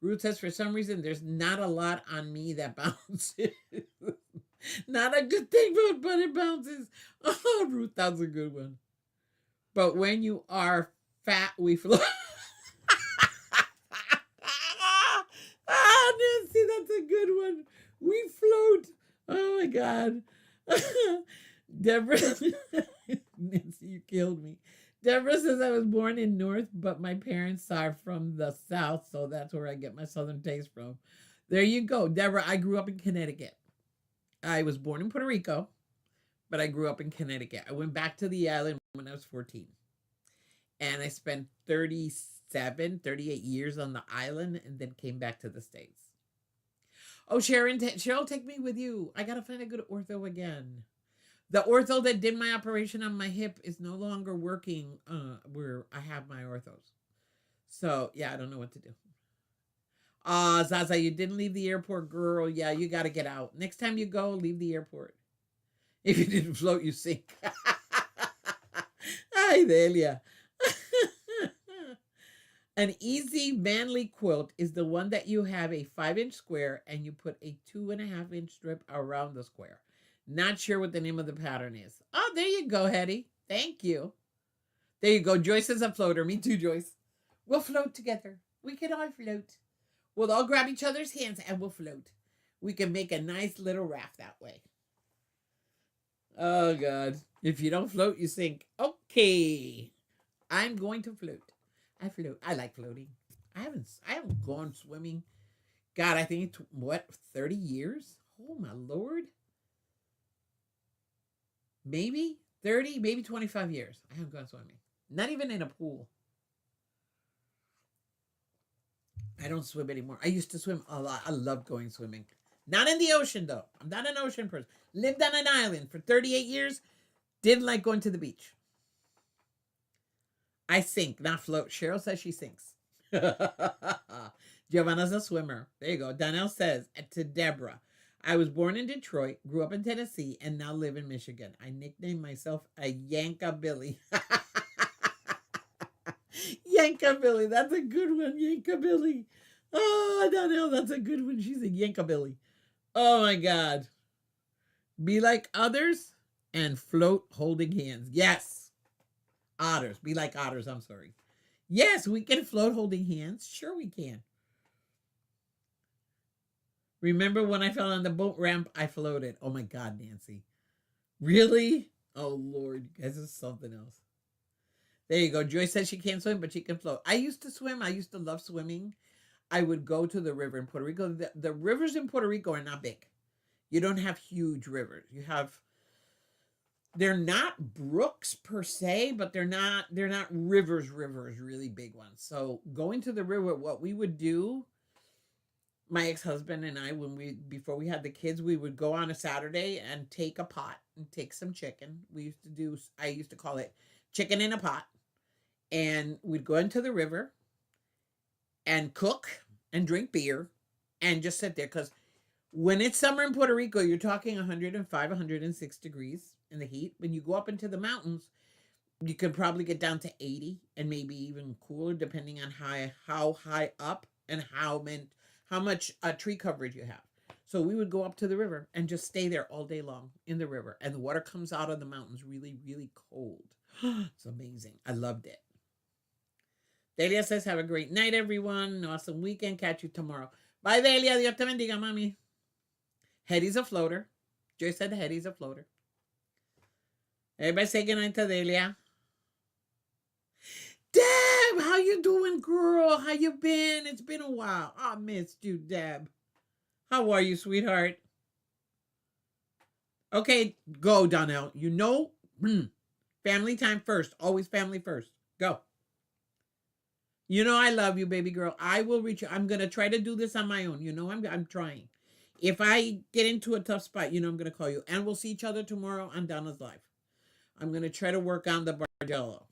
Ruth says, for some reason, there's not a lot on me that bounces. Not a good thing, but it bounces. Oh, Ruth, that's a good one. But when you are fat, we float. Nancy, that's a good one. We float. Oh, my God. Deborah, Nancy, you killed me. Deborah says I was born in North, but my parents are from the South, so that's where I get my Southern taste from. There you go. Deborah, I grew up in Connecticut. I was born in Puerto Rico, but I grew up in Connecticut. I went back to the island when I was 14. And I spent 38 years on the island and then came back to the States. Oh, Cheryl, take me with you. I got to find a good ortho again. The ortho that did my operation on my hip is no longer working where I have my orthos. So, I don't know what to do. Zaza, you didn't leave the airport, girl. Yeah, you got to get out. Next time you go, leave the airport. If you didn't float, you sink. Ay, Delia. An easy manly quilt is the one that you have a 5-inch square and you put a 2.5-inch strip around the square. Not sure what the name of the pattern is. Oh, there you go, Hetty. Thank you. There you go. Joyce is a floater. Me too, Joyce. We'll float together. We can all float. We'll all grab each other's hands and we'll float. We can make a nice little raft that way. Oh, God. If you don't float, you sink. Okay. I'm going to float. I float. I like floating. I haven't gone swimming. God, I think it's, 30 years? Oh, my Lord. Maybe 30, maybe 25 years. I haven't gone swimming. Not even in a pool. I don't swim anymore. I used to swim a lot. I love going swimming. Not in the ocean, though. I'm not an ocean person. Lived on an island for 38 years. Didn't like going to the beach. I sink, not float. Cheryl says she sinks. Giovanna's a swimmer. There you go. Donnell says to Deborah, I was born in Detroit, grew up in Tennessee, and now live in Michigan. I nicknamed myself a Yankabilly. Yankabilly. That's a good one. Yankabilly. Oh, Donnell, that's a good one. She's a Yankabilly. Oh, my God. Be like others and float holding hands. Yes. Otters. Be like otters. I'm sorry. Yes, we can float holding hands. Sure, we can. Remember when I fell on the boat ramp? I floated. Oh my God, Nancy. Really? Oh Lord, you guys, is something else. There you go. Joy says she can't swim, but she can float. I used to swim. I used to love swimming. I would go to the river in Puerto Rico. The rivers in Puerto Rico are not big. You don't have huge rivers. They're not brooks per se, but they're not rivers, really big ones. So going to the river, what we would do, my ex-husband and I, before we had the kids, we would go on a Saturday and take a pot and take some chicken. I used to call it chicken in a pot. And we'd go into the river and cook and drink beer and just sit there. Because when it's summer in Puerto Rico, you're talking 105, 106 degrees in the heat. When you go up into the mountains, you could probably get down to 80 and maybe even cooler, depending on how high up and how much tree coverage you have. So we would go up to the river and just stay there all day long in the river. And the water comes out of the mountains really, really cold. It's amazing. I loved it. Delia says, have a great night, everyone. An awesome weekend. Catch you tomorrow. Bye, Delia. Dios te bendiga, mami. Hetty's a floater. Joy said Hetty's a floater. Everybody say goodnight to Delia. Deb, how you doing, girl? How you been? It's been a while. I missed you, Deb. How are you, sweetheart? Okay, go, Donnell. You know, family time first. Always family first. Go. You know I love you, baby girl. I will reach you. I'm going to try to do this on my own. You know I'm trying. If I get into a tough spot, you know I'm going to call you. And we'll see each other tomorrow on Donna's Live. I'm going to try to work on the Bargello.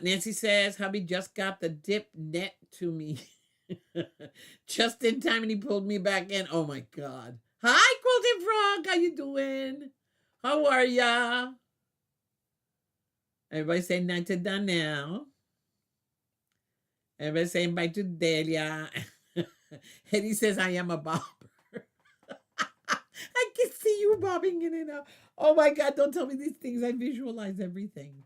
Nancy says, hubby just got the dip net to me. Just in time, and he pulled me back in. Oh, my God. Hi, Quilted Frog. How you doing? How are ya? Everybody say night to Donnell. Everybody saying bye to Delia. Eddie says, I am a bobber. I can see you bobbing in and out. Oh, my God. Don't tell me these things. I visualize everything.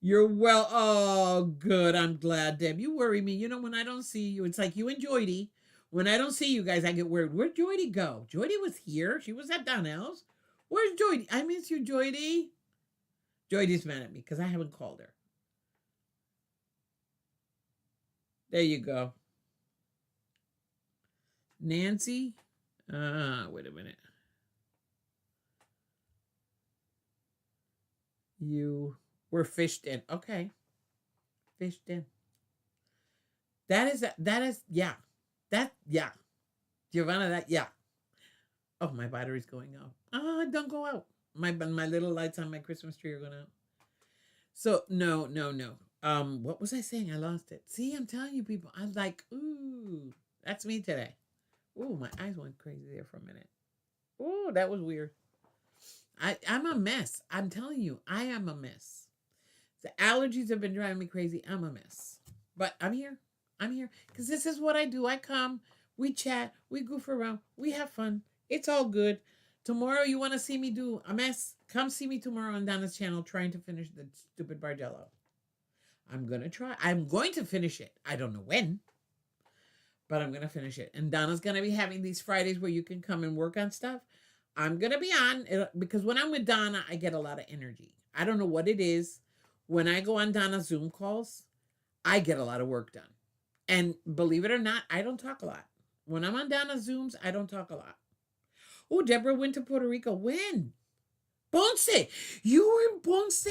You're well. Oh, good. I'm glad, Deb. You worry me. You know, when I don't see you, it's like you and Joydy. When I don't see you guys, I get worried. Where'd Joydy go? Joydy was here. She was at Donnell's. Where's Joydy? I miss you, Joydy. Joydy's mad at me because I haven't called her. There you go. Nancy? Wait a minute. You were fished in. Okay. Fished in. Yeah. Giovanna, yeah. Oh, my battery's going out. Oh, don't go out. My little lights on my Christmas tree are going out. So, no. What was I saying? I lost it. See, I'm telling you, people. I'm like, ooh, that's me today. Ooh, my eyes went crazy there for a minute. Ooh, that was weird. I'm a mess. I'm telling you, I am a mess. The allergies have been driving me crazy. I'm a mess. But I'm here. Because this is what I do. I come, we chat, we goof around, we have fun. It's all good. Tomorrow, you want to see me do a mess? Come see me tomorrow on Donna's channel trying to finish the stupid Bargello. I'm going to try. I'm going to finish it. I don't know when, but I'm going to finish it. And Donna's going to be having these Fridays where you can come and work on stuff. I'm going to be on because when I'm with Donna, I get a lot of energy. I don't know what it is. When I go on Donna's Zoom calls, I get a lot of work done. And believe it or not, I don't talk a lot. When I'm on Donna's Zooms, I don't talk a lot. Oh, Deborah went to Puerto Rico. When? Ponce. You were in Ponce?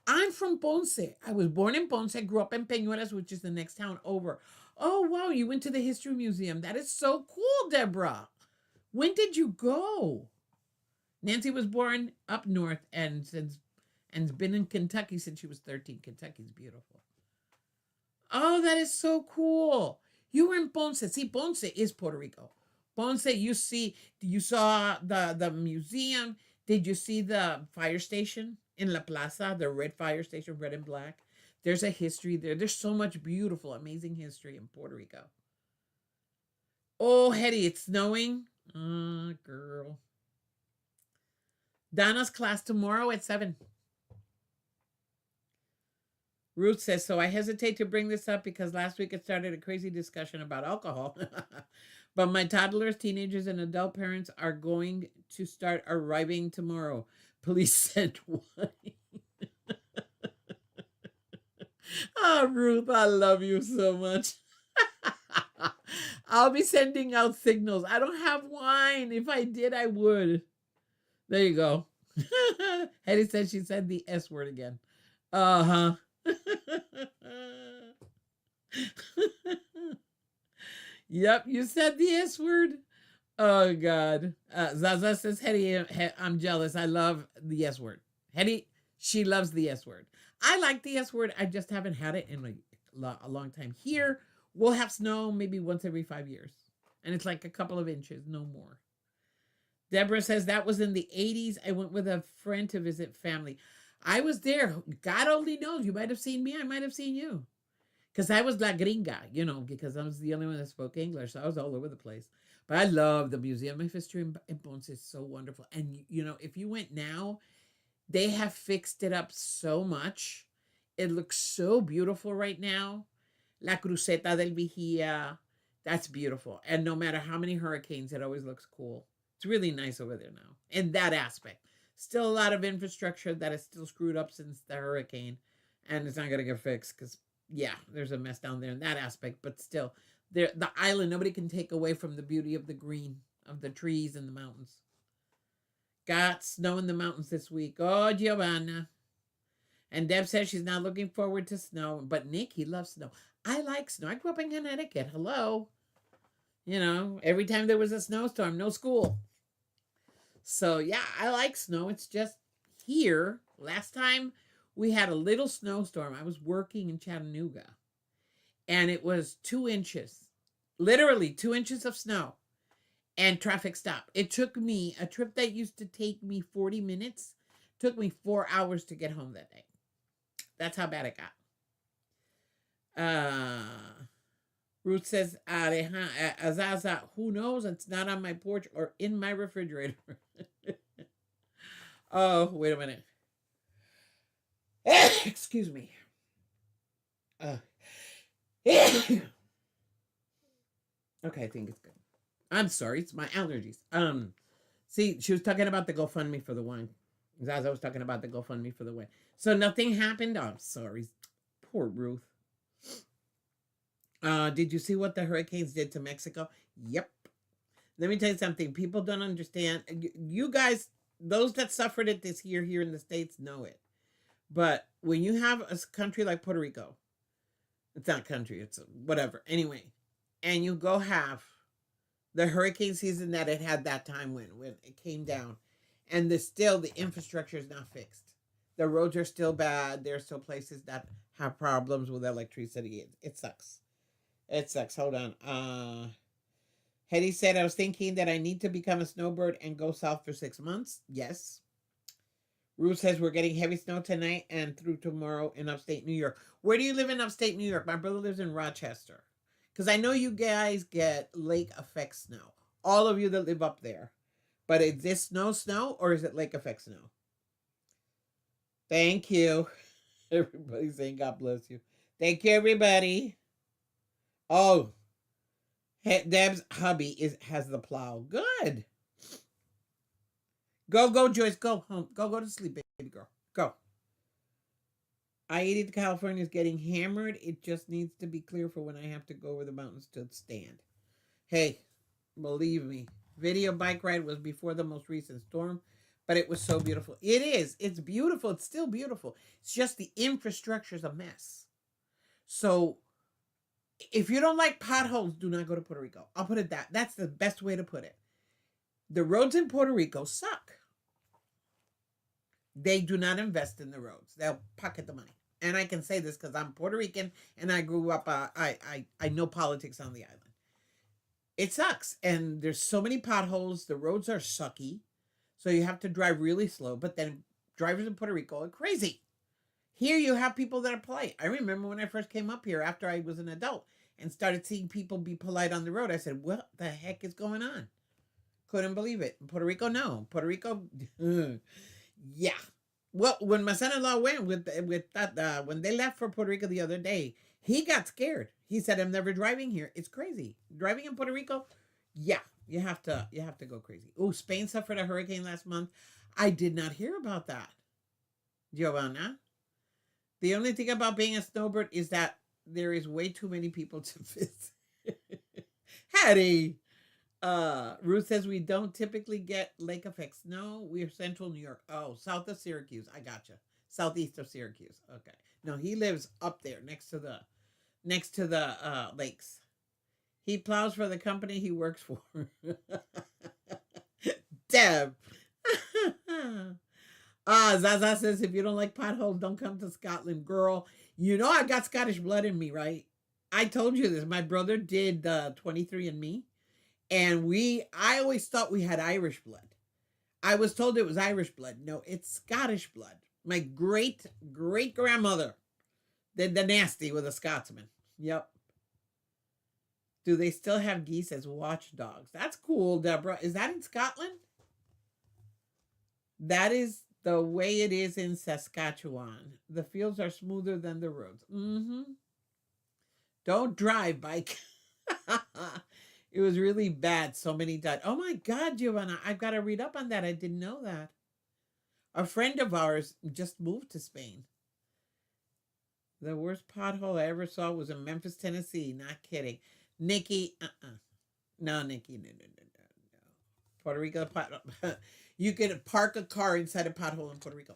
I'm from Ponce. I was born in Ponce, grew up in Peñuelas, which is the next town over. Oh, wow. You went to the History Museum. That is so cool, Deborah. When did you go? Nancy was born up north, and since and has been in Kentucky since she was 13. Kentucky's beautiful. Oh, that is so cool. You were in Ponce. See, Ponce is Puerto Rico. Ponce, you saw the museum. Did you see the fire station in La Plaza, the red fire station, red and black? There's a history there. There's so much beautiful, amazing history in Puerto Rico. Oh, Hetty, it's snowing. Girl. Donna's class tomorrow at 7. Ruth says, so I hesitate to bring this up because last week it started a crazy discussion about alcohol. But my toddlers, teenagers, and adult parents are going to start arriving tomorrow. Please send wine. Oh, Ruth, I love you so much. I'll be sending out signals. I don't have wine. If I did, I would. There you go. Hetty said she said the S word again. Uh-huh. Yep, you said the S word. Oh, God. Zaza says, Hetty, I'm jealous. I love the S word. Hetty, she loves the S word. I like the S word. I just haven't had it in a long time. Here, we'll have snow maybe once every 5 years. And it's like a couple of inches, no more. Deborah says, that was in the 80s. I went with a friend to visit family. I was there. God only knows. You might have seen me. I might have seen you. Because I was la gringa, because I was the only one that spoke English. So I was all over the place. But I love the Museum of History in Ponce. It's so wonderful. And, if you went now, they have fixed it up so much. It looks so beautiful right now. La Cruceta del Vigía. That's beautiful. And no matter how many hurricanes, it always looks cool. It's really nice over there now. In that aspect. Still a lot of infrastructure that is still screwed up since the hurricane. And it's not going to get fixed because, yeah, there's a mess down there in that aspect. But still, the island, nobody can take away from the beauty of the green, of the trees and the mountains. Got snow in the mountains this week. Oh, Giovanna. And Deb says she's not looking forward to snow. But Nick, he loves snow. I like snow. I grew up in Connecticut. Hello. Every time there was a snowstorm, no school. So, yeah, I like snow. It's just here. Last time we had a little snowstorm. I was working in Chattanooga. And it was 2 inches. Literally 2 inches of snow. And traffic stopped. It took me, a trip that used to take me 40 minutes, took me 4 hours to get home that day. That's how bad it got. Ruth says, Azaza, who knows? It's not on my porch or in my refrigerator. Oh, wait a minute. Excuse me. Okay, I think it's good. I'm sorry, it's my allergies. See, she was talking about the GoFundMe for the wine. Zaza was talking about the GoFundMe for the wine. So nothing happened? Oh, I'm sorry. Poor Ruth. Did you see what the hurricanes did to Mexico? Yep. Let me tell you something. People don't understand. You guys, those that suffered it this year here in the States know it. But when you have a country like Puerto Rico, it's not a country, it's whatever. Anyway, and you go have the hurricane season that it had that time when it came down, and the infrastructure is not fixed. The roads are still bad. There are still places that have problems with electricity. It sucks. It sucks. Hold on. Hetty said, I was thinking that I need to become a snowbird and go south for 6 months. Yes. Ruth says we're getting heavy snow tonight and through tomorrow in upstate New York. Where do you live in upstate New York? My brother lives in Rochester. Because I know you guys get lake effect snow. All of you that live up there. But is this snow, or is it lake effect snow? Thank you. Everybody's saying God bless you. Thank you, everybody. Oh, Deb's hubby has the plow. Good. Go, Joyce. Go home. Go to sleep, baby girl. Go. I-80 to California is getting hammered. It just needs to be clear for when I have to go over the mountains to stand. Hey, believe me, video bike ride was before the most recent storm, but it was so beautiful. It is. It's beautiful. It's still beautiful. It's just the infrastructure is a mess. So if you don't like potholes, do not go to Puerto Rico. I'll put it that. That's the best way to put it. The roads in Puerto Rico suck. They do not invest in the roads. They'll pocket the money. And I can say this because I'm Puerto Rican and I grew up. I know politics on the island. It sucks, and there's so many potholes. The roads are sucky, so you have to drive really slow. But then drivers in Puerto Rico are crazy. Here you have people that are polite. I remember when I first came up here after I was an adult and started seeing people be polite on the road. I said, "What the heck is going on?" Couldn't believe it. In Puerto Rico, no. Puerto Rico, yeah. Well, when my son-in-law went with that, when they left for Puerto Rico the other day, he got scared. He said, "I'm never driving here. It's crazy. Driving in Puerto Rico, yeah, you have to go crazy." Oh, Spain suffered a hurricane last month. I did not hear about that, Giovanna. The only thing about being a snowbird is that there is way too many people to visit. Hattie. Ruth says we don't typically get lake effects. No, we're central New York. Oh, south of Syracuse. I gotcha. Southeast of Syracuse. Okay. No, he lives up there next to the lakes. He plows for the company he works for. Deb. Zaza says if you don't like potholes, don't come to Scotland, girl. You know I got Scottish blood in me, right? I told you this. My brother did 23andMe, and I always thought we had Irish blood. I was told it was Irish blood. No, it's Scottish blood. My great great grandmother did the nasty with a Scotsman. Yep. Do they still have geese as watchdogs? That's cool, Deborah. Is that in Scotland? That is the way it is in Saskatchewan. The fields are smoother than the roads. Mm-hmm. Don't drive, bike. It was really bad. So many died. Oh my God, Giovanna, I've got to read up on that. I didn't know that. A friend of ours just moved to Spain. The worst pothole I ever saw was in Memphis, Tennessee. Not kidding. Nikki, no, Nikki, no, no, no, no, no. Puerto Rico, you can park a car inside a pothole in Puerto Rico.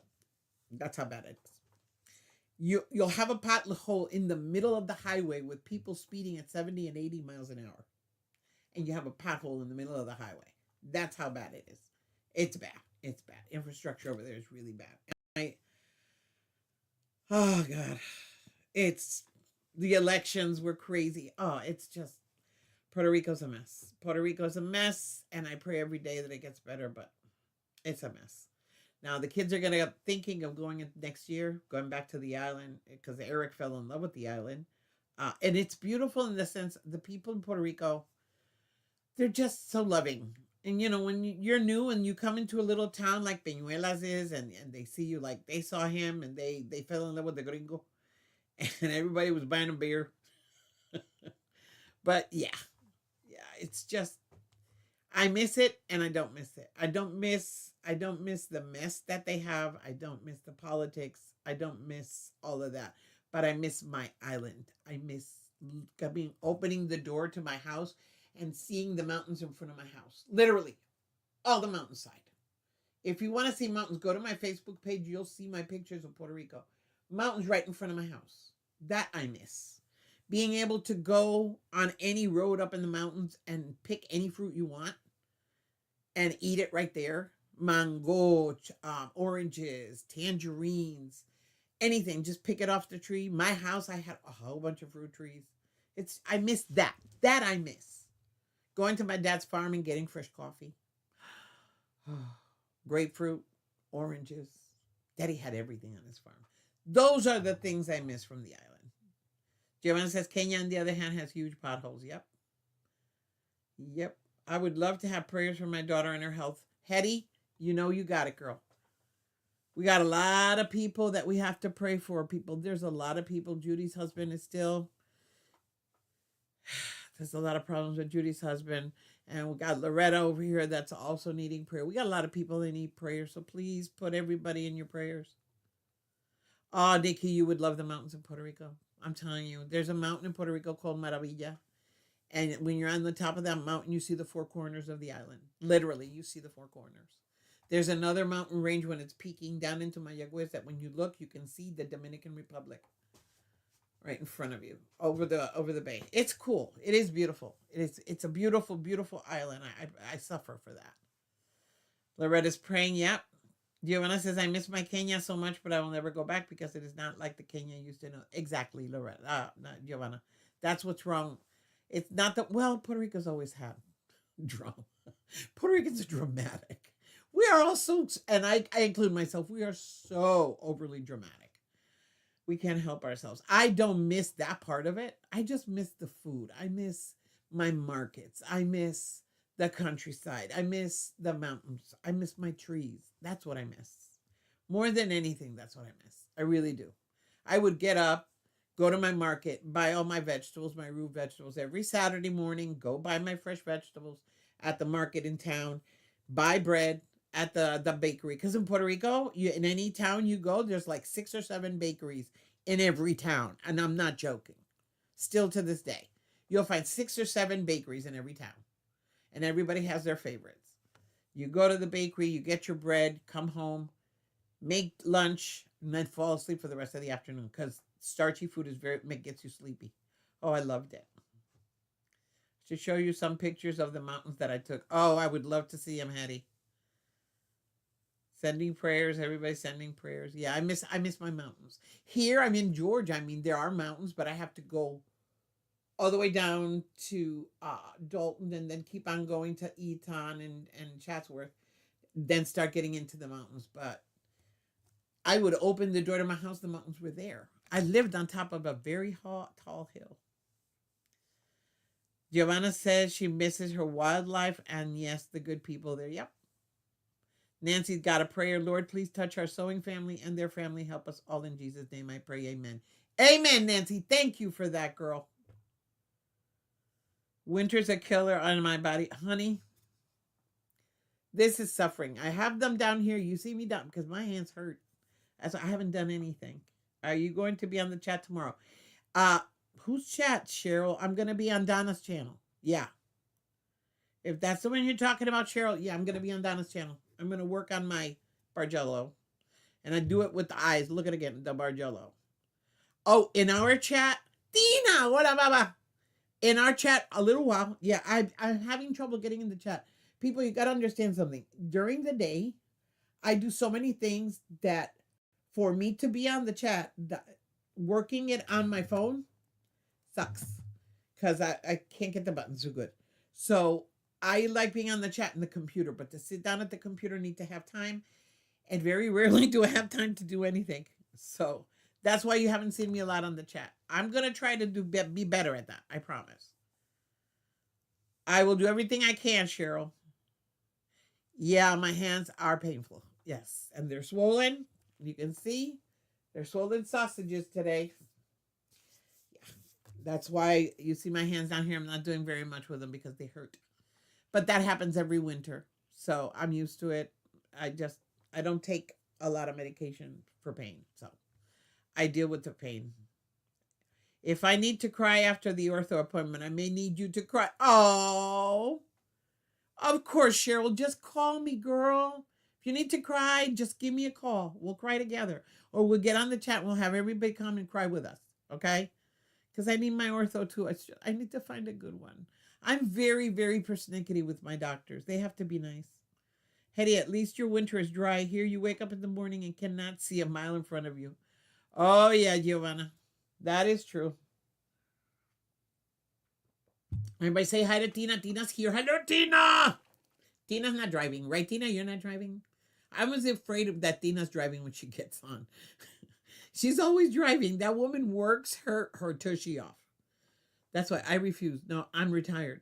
That's how bad it is. You'll have a pothole in the middle of the highway with people speeding at 70 and 80 miles an hour. And you have a pothole in the middle of the highway. That's how bad it is. It's bad. It's bad. Infrastructure over there is really bad. Oh God. It's the elections were crazy. Oh, it's just Puerto Rico's a mess. Puerto Rico's a mess, and I pray every day that it gets better, but it's a mess. Now the kids are gonna thinking of going next year, going back to the island because Eric fell in love with the island, and it's beautiful in the sense the people in Puerto Rico, they're just so loving. And when you're new and you come into a little town like Peñuelas is, and they see you like they saw him and they fell in love with the gringo, and everybody was buying a beer. But yeah, it's just I miss it and I don't miss it. I don't miss the mess that they have. I don't miss the politics. I don't miss all of that. But I miss my island. I miss opening the door to my house and seeing the mountains in front of my house. Literally, all the mountainside. If you want to see mountains, go to my Facebook page. You'll see my pictures of Puerto Rico. Mountains right in front of my house. That I miss. Being able to go on any road up in the mountains and pick any fruit you want and eat it right there. Mango, oranges, tangerines, anything. Just pick it off the tree. My house, I had a whole bunch of fruit trees. I miss that. That I miss. Going to my dad's farm and getting fresh coffee. Grapefruit, oranges. Daddy had everything on his farm. Those are the things I miss from the island. Giovanna says Kenya, on the other hand, has huge potholes. Yep. Yep. I would love to have prayers for my daughter and her health. Hetty, you got it, girl. We got a lot of people that we have to pray for. There's a lot of people. Judy's husband is still. There's a lot of problems with Judy's husband. And we got Loretta over here that's also needing prayer. We got a lot of people that need prayer. So please put everybody in your prayers. Oh, Nikki, you would love the mountains of Puerto Rico. I'm telling you. There's a mountain in Puerto Rico called Maravilla. And when you're on the top of that mountain, you see the four corners of the island. Literally, you see the four corners. There's another mountain range when it's peaking down into Mayagüez that when you look, you can see the Dominican Republic right in front of you over the bay. It's cool. It is beautiful. It's a beautiful, beautiful island. I suffer for that. Loretta's praying. Yep. Giovanna says, I miss my Kenya so much, but I will never go back because it is not like the Kenya I used to know. Exactly, Loretta. Not Giovanna. That's what's wrong. It's not that, well, Puerto Rico's always had drama. Puerto Ricans are dramatic. We are all so, and I include myself, we are so overly dramatic. We can't help ourselves. I don't miss that part of it. I just miss the food. I miss my markets. I miss the countryside. I miss the mountains. I miss my trees. That's what I miss. More than anything, that's what I miss. I really do. I would get up, go to my market, buy all my vegetables, my root vegetables every Saturday morning, go buy my fresh vegetables at the market in town, buy bread at the bakery. Because in Puerto Rico, in any town you go, there's like 6 or 7 bakeries in every town. And I'm not joking. Still to this day, you'll find 6 or 7 bakeries in every town. And everybody has their favorites. You go to the bakery, you get your bread, come home, make lunch, and then fall asleep for the rest of the afternoon because starchy food is gets you sleepy. Oh, I loved it. To show you some pictures of the mountains that I took. Oh, I would love to see them, Hattie. Sending prayers, everybody sending prayers. Yeah, I miss my mountains. Here I'm in Georgia. I mean, there are mountains, but I have to go all the way down to Dalton and then keep on going to Eton and Chatsworth, then start getting into the mountains. But I would open the door to my house, the mountains were there. I lived on top of a very tall hill. Giovanna says she misses her wildlife and yes, the good people there. Yep. Nancy's got a prayer. Lord, please touch our sewing family and their family. Help us all in Jesus' name. I pray. Amen. Amen, Nancy. Thank you for that, girl. Winter's a killer on my body. Honey, this is suffering. I have them down here. You see me down because my hands hurt. As I haven't done anything. Are you going to be on the chat tomorrow? Whose chat, Cheryl? I'm going to be on Donna's channel. Yeah. If that's the one you're talking about, Cheryl, yeah, I'm going to be on Donna's channel. I'm going to work on my Bargello. And I do it with the eyes. Look at it again, the Bargello. Oh, in our chat, Tina, what up, Baba? In our chat, a little while. Yeah, I'm having trouble getting in the chat. People, you got to understand something. During the day, I do so many things that for me to be on the chat, working it on my phone sucks because I can't get the buttons so good. So I like being on the chat in the computer, but to sit down at the computer, I need to have time. And very rarely do I have time to do anything. So that's why you haven't seen me a lot on the chat. I'm going to try to be better at that. I promise. I will do everything I can, Cheryl. Yeah, my hands are painful. Yes. And they're swollen. You can see they're swollen sausages today. Yeah. That's why you see my hands down here. I'm not doing very much with them because they hurt. But that happens every winter. So I'm used to it. I don't take a lot of medication for pain. So I deal with the pain. If I need to cry after the ortho appointment, I may need you to cry. Oh, of course, Cheryl. Just call me, girl. If you need to cry, just give me a call. We'll cry together. Or we'll get on the chat. We'll have everybody come and cry with us. Okay? Because I need my ortho too. I need to find a good one. I'm very, very persnickety with my doctors. They have to be nice. Hetty, at least your winter is dry. Here you wake up in the morning and cannot see a mile in front of you. Oh, yeah, Giovanna. That is true. Everybody say hi to Tina. Tina's here. Hello, Tina. Tina's not driving. Right, Tina? You're not driving? I was afraid that Tina's driving when she gets on. She's always driving. That woman works her tushy off. That's why I refuse. No, I'm retired.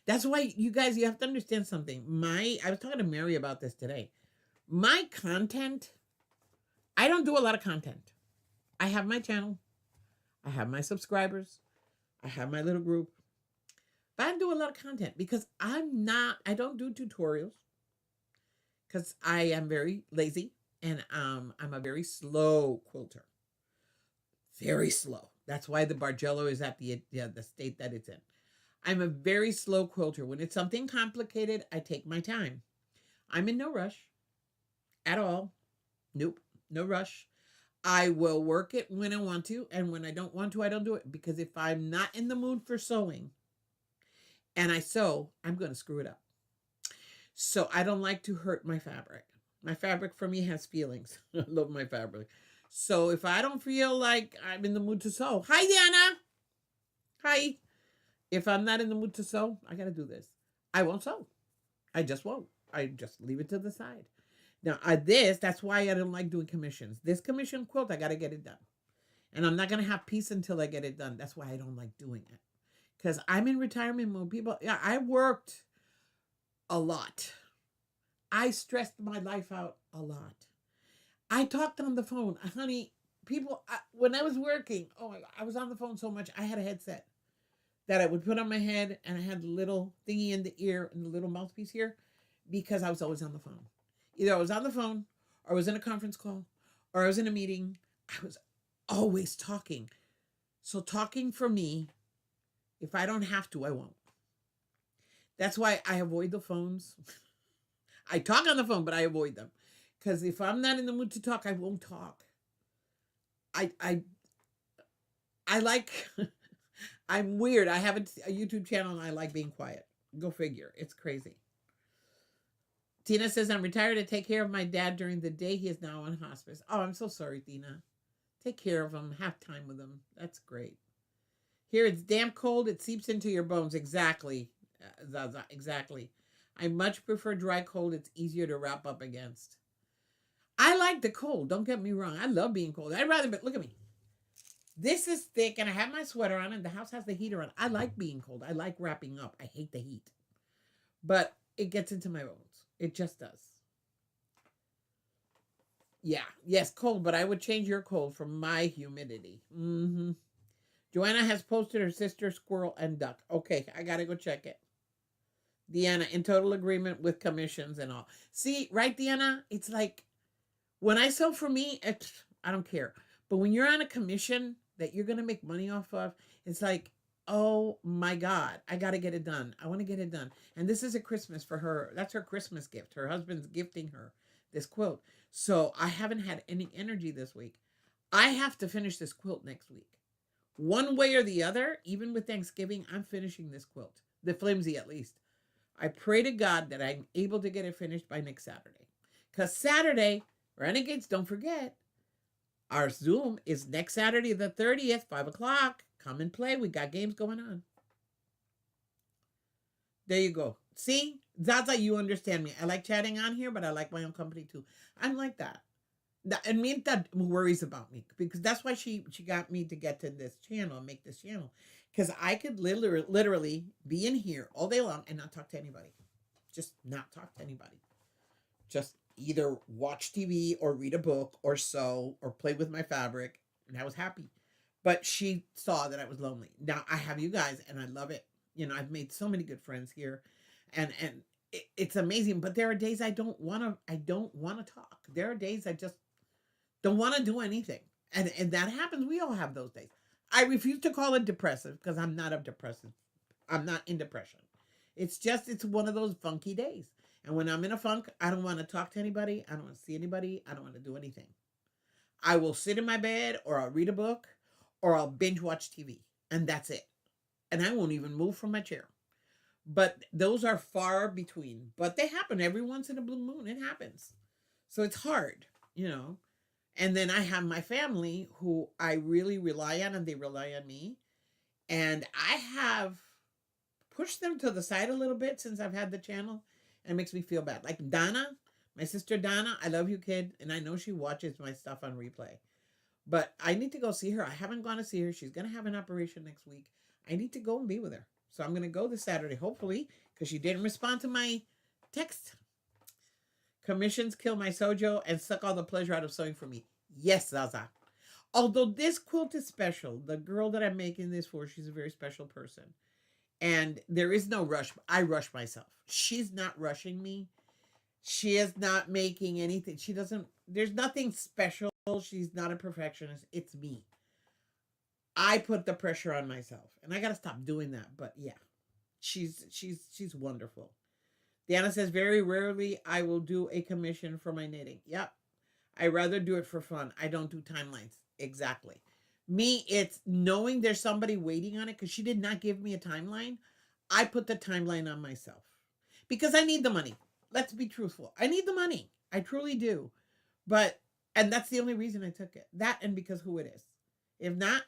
That's why you guys, you have to understand something. I was talking to Mary about this today. My content, I don't do a lot of content. I have my channel. I have my subscribers. I have my little group. But I don't do a lot of content because I don't do tutorials because I am very lazy and I'm a very slow quilter. Very slow. That's why the Bargello is at the state that it's in. I'm a very slow quilter. When it's something complicated, I take my time. I'm in no rush at all. Nope, no rush. I will work it when I want to, and when I don't want to, I don't do it. Because if I'm not in the mood for sewing and I sew, I'm going to screw it up. So I don't like to hurt my fabric. My fabric for me has feelings. I love my fabric. So if I don't feel like I'm in the mood to sew, hi Diana, hi. If I'm not in the mood to sew, I gotta do this. I won't sew. I just won't. I just leave it to the side. Now, that's why I don't like doing commissions. This commission quilt, I gotta get it done. And I'm not gonna have peace until I get it done. That's why I don't like doing it. Because I'm in retirement mode. People, yeah, I worked a lot. I stressed my life out a lot. I talked on the phone, honey. When I was working, oh my God, I was on the phone so much. I had a headset that I would put on my head, and I had the little thingy in the ear and the little mouthpiece here because I was always on the phone. Either I was on the phone, or I was in a conference call, or I was in a meeting. I was always talking. So talking for me, if I don't have to, I won't. That's why I avoid the phones. I talk on the phone, but I avoid them. Because if I'm not in the mood to talk, I won't talk. I like I'm weird. I have a YouTube channel and I like being quiet. Go figure. It's crazy. Tina says, I'm retired to take care of my dad during the day. He is now on hospice. Oh, I'm so sorry, Tina. Take care of him. Have time with him. That's great. Here, it's damp cold. It seeps into your bones. Exactly. Zaza, exactly. I much prefer dry cold. It's easier to wrap up against. I like the cold. Don't get me wrong. I love being cold. I'd rather, but look at me. This is thick, and I have my sweater on, and the house has the heater on. I like being cold. I like wrapping up. I hate the heat. But it gets into my bones. It just does. Yeah. Yes, cold, but I would change your cold for my humidity. Mm-hmm. Joanna has posted her sister, squirrel, and duck. Okay, I got to go check it. Deanna, in total agreement with commissions and all. See, right, Deanna? It's like, when I sell for me, I don't care. But when you're on a commission that you're going to make money off of, it's like, oh my God, I got to get it done. I want to get it done. And this is a Christmas for her. That's her Christmas gift. Her husband's gifting her this quilt. So I haven't had any energy this week. I have to finish this quilt next week. One way or the other, even with Thanksgiving, I'm finishing this quilt. The flimsy, at least. I pray to God that I'm able to get it finished by next Saturday. Because Saturday, Renegades, don't forget, our Zoom is next Saturday, the 30th, 5 o'clock. Come and play. We got games going on. There you go. See? Zaza, you understand me. I like chatting on here, but I like my own company too. I'm like that. And me, that worries about me, because that's why she got me to get to this channel and make this channel, because I could literally be in here all day long and not talk to anybody. Just not talk to anybody. Just either watch TV or read a book or sew or play with my fabric, and I was happy. But she saw that I was lonely. Now I have you guys, and I love it. You know, I've made so many good friends here, and it's amazing. But there are days I don't want to talk. There are days I just don't want to do anything. And that happens. We all have those days. I refuse to call it depressive, because I'm not depressive. I'm not in depression. It's one of those funky days. And when I'm in a funk, I don't want to talk to anybody. I don't want to see anybody. I don't want to do anything. I will sit in my bed, or I'll read a book, or I'll binge watch TV. And that's it. And I won't even move from my chair. But those are far between. But they happen every once in a blue moon. It happens. So it's hard, you know. And then I have my family who I really rely on, and they rely on me. And I have pushed them to the side a little bit since I've had the channel, and it makes me feel bad. Like Donna, my sister Donna, I love you, kid. And I know she watches my stuff on replay. But I need to go see her. I haven't gone to see her. She's going to have an operation next week. I need to go and be with her. So I'm going to go this Saturday, hopefully, because she didn't respond to my text. Commissions kill my sojo and suck all the pleasure out of sewing for me. Yes, Zaza. Although this quilt is special, the girl that I'm making this for, she's a very special person. And there is no rush. I rush myself. She's not rushing me. She is not making anything. There's nothing special. She's not a perfectionist. It's me. I put the pressure on myself, and I got to stop doing that. But yeah, she's wonderful. Diana says, very rarely I will do a commission for my knitting. Yep. I rather do it for fun. I don't do timelines. Exactly. Me, it's knowing there's somebody waiting on it, because she did not give me a timeline. I put the timeline on myself because I need the money. Let's be truthful. I need the money. I truly do. But, and that's the only reason I took it. That and because who it is. If not,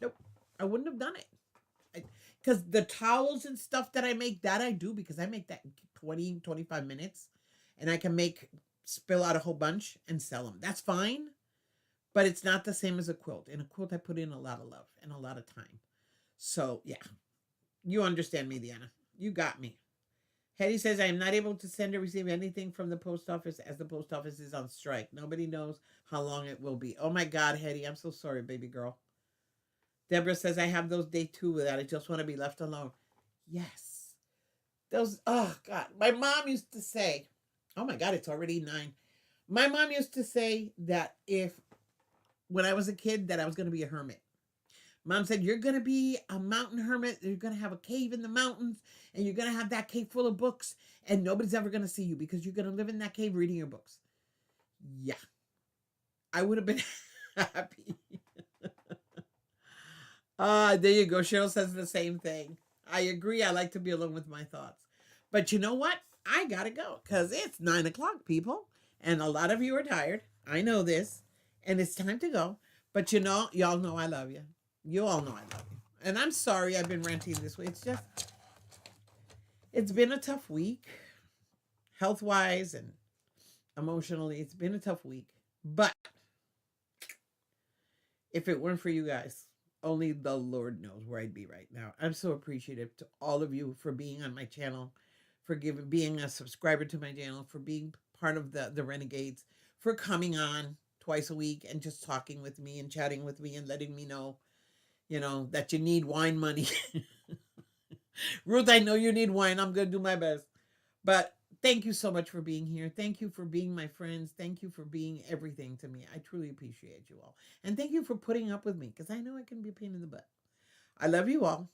nope, I wouldn't have done it. Because the towels and stuff that I make, that I do because I make that in 20, 25 minutes. And I can make, spill out a whole bunch and sell them. That's fine. But it's not the same as a quilt. In a quilt, I put in a lot of love and a lot of time. So, yeah, you understand me, Deanna. You got me. Hetty says, I am not able to send or receive anything from the post office as the post office is on strike. Nobody knows how long it will be. Oh my God, Hetty, I'm so sorry, baby girl. Deborah says, I have those day two with that. I just want to be left alone. Yes. Those, oh God. My mom used to say, oh my God, it's already 9. My mom used to say that when I was a kid, that I was going to be a hermit. Mom said, you're going to be a mountain hermit. You're going to have a cave in the mountains, and you're going to have that cave full of books, and nobody's ever going to see you because you're going to live in that cave reading your books. Yeah. I would have been happy. There you go. Cheryl says the same thing. I agree. I like to be alone with my thoughts. But you know what? I got to go because it's 9 o'clock, people. And a lot of you are tired. I know this. And it's time to go. But y'all know I love you. You all know I love you. And I'm sorry I've been ranting this way. It's been a tough week, health-wise and emotionally. It's been a tough week. But if it weren't for you guys, only the Lord knows where I'd be right now. I'm so appreciative to all of you for being on my channel, for being a subscriber to my channel, for being part of the Renegades, for coming on twice a week and just talking with me and chatting with me and letting me know, that you need wine money. Ruth, I know you need wine. I'm going to do my best. But thank you so much for being here. Thank you for being my friends. Thank you for being everything to me. I truly appreciate you all. And thank you for putting up with me because I know I can be a pain in the butt. I love you all.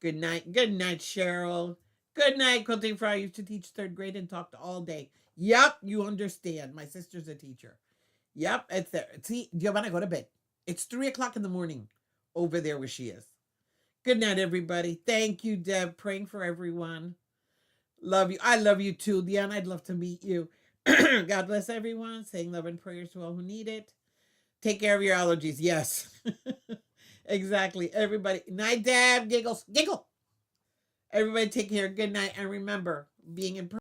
Good night. Good night, Cheryl. Good night, Quilting Fry. I used to teach 3rd grade and talked all day. Yep, you understand. My sister's a teacher. Yep, it's there. See, Giovanna, go to bed. It's 3 o'clock in the morning over there where she is. Good night, everybody. Thank you, Deb. Praying for everyone. Love you. I love you too, Dion. I'd love to meet you. God bless everyone. Saying love and prayers to all who need it. Take care of your allergies. Yes. Exactly. Everybody. Night, Deb. Giggles. Giggle. Everybody take care. Good night. And remember, being in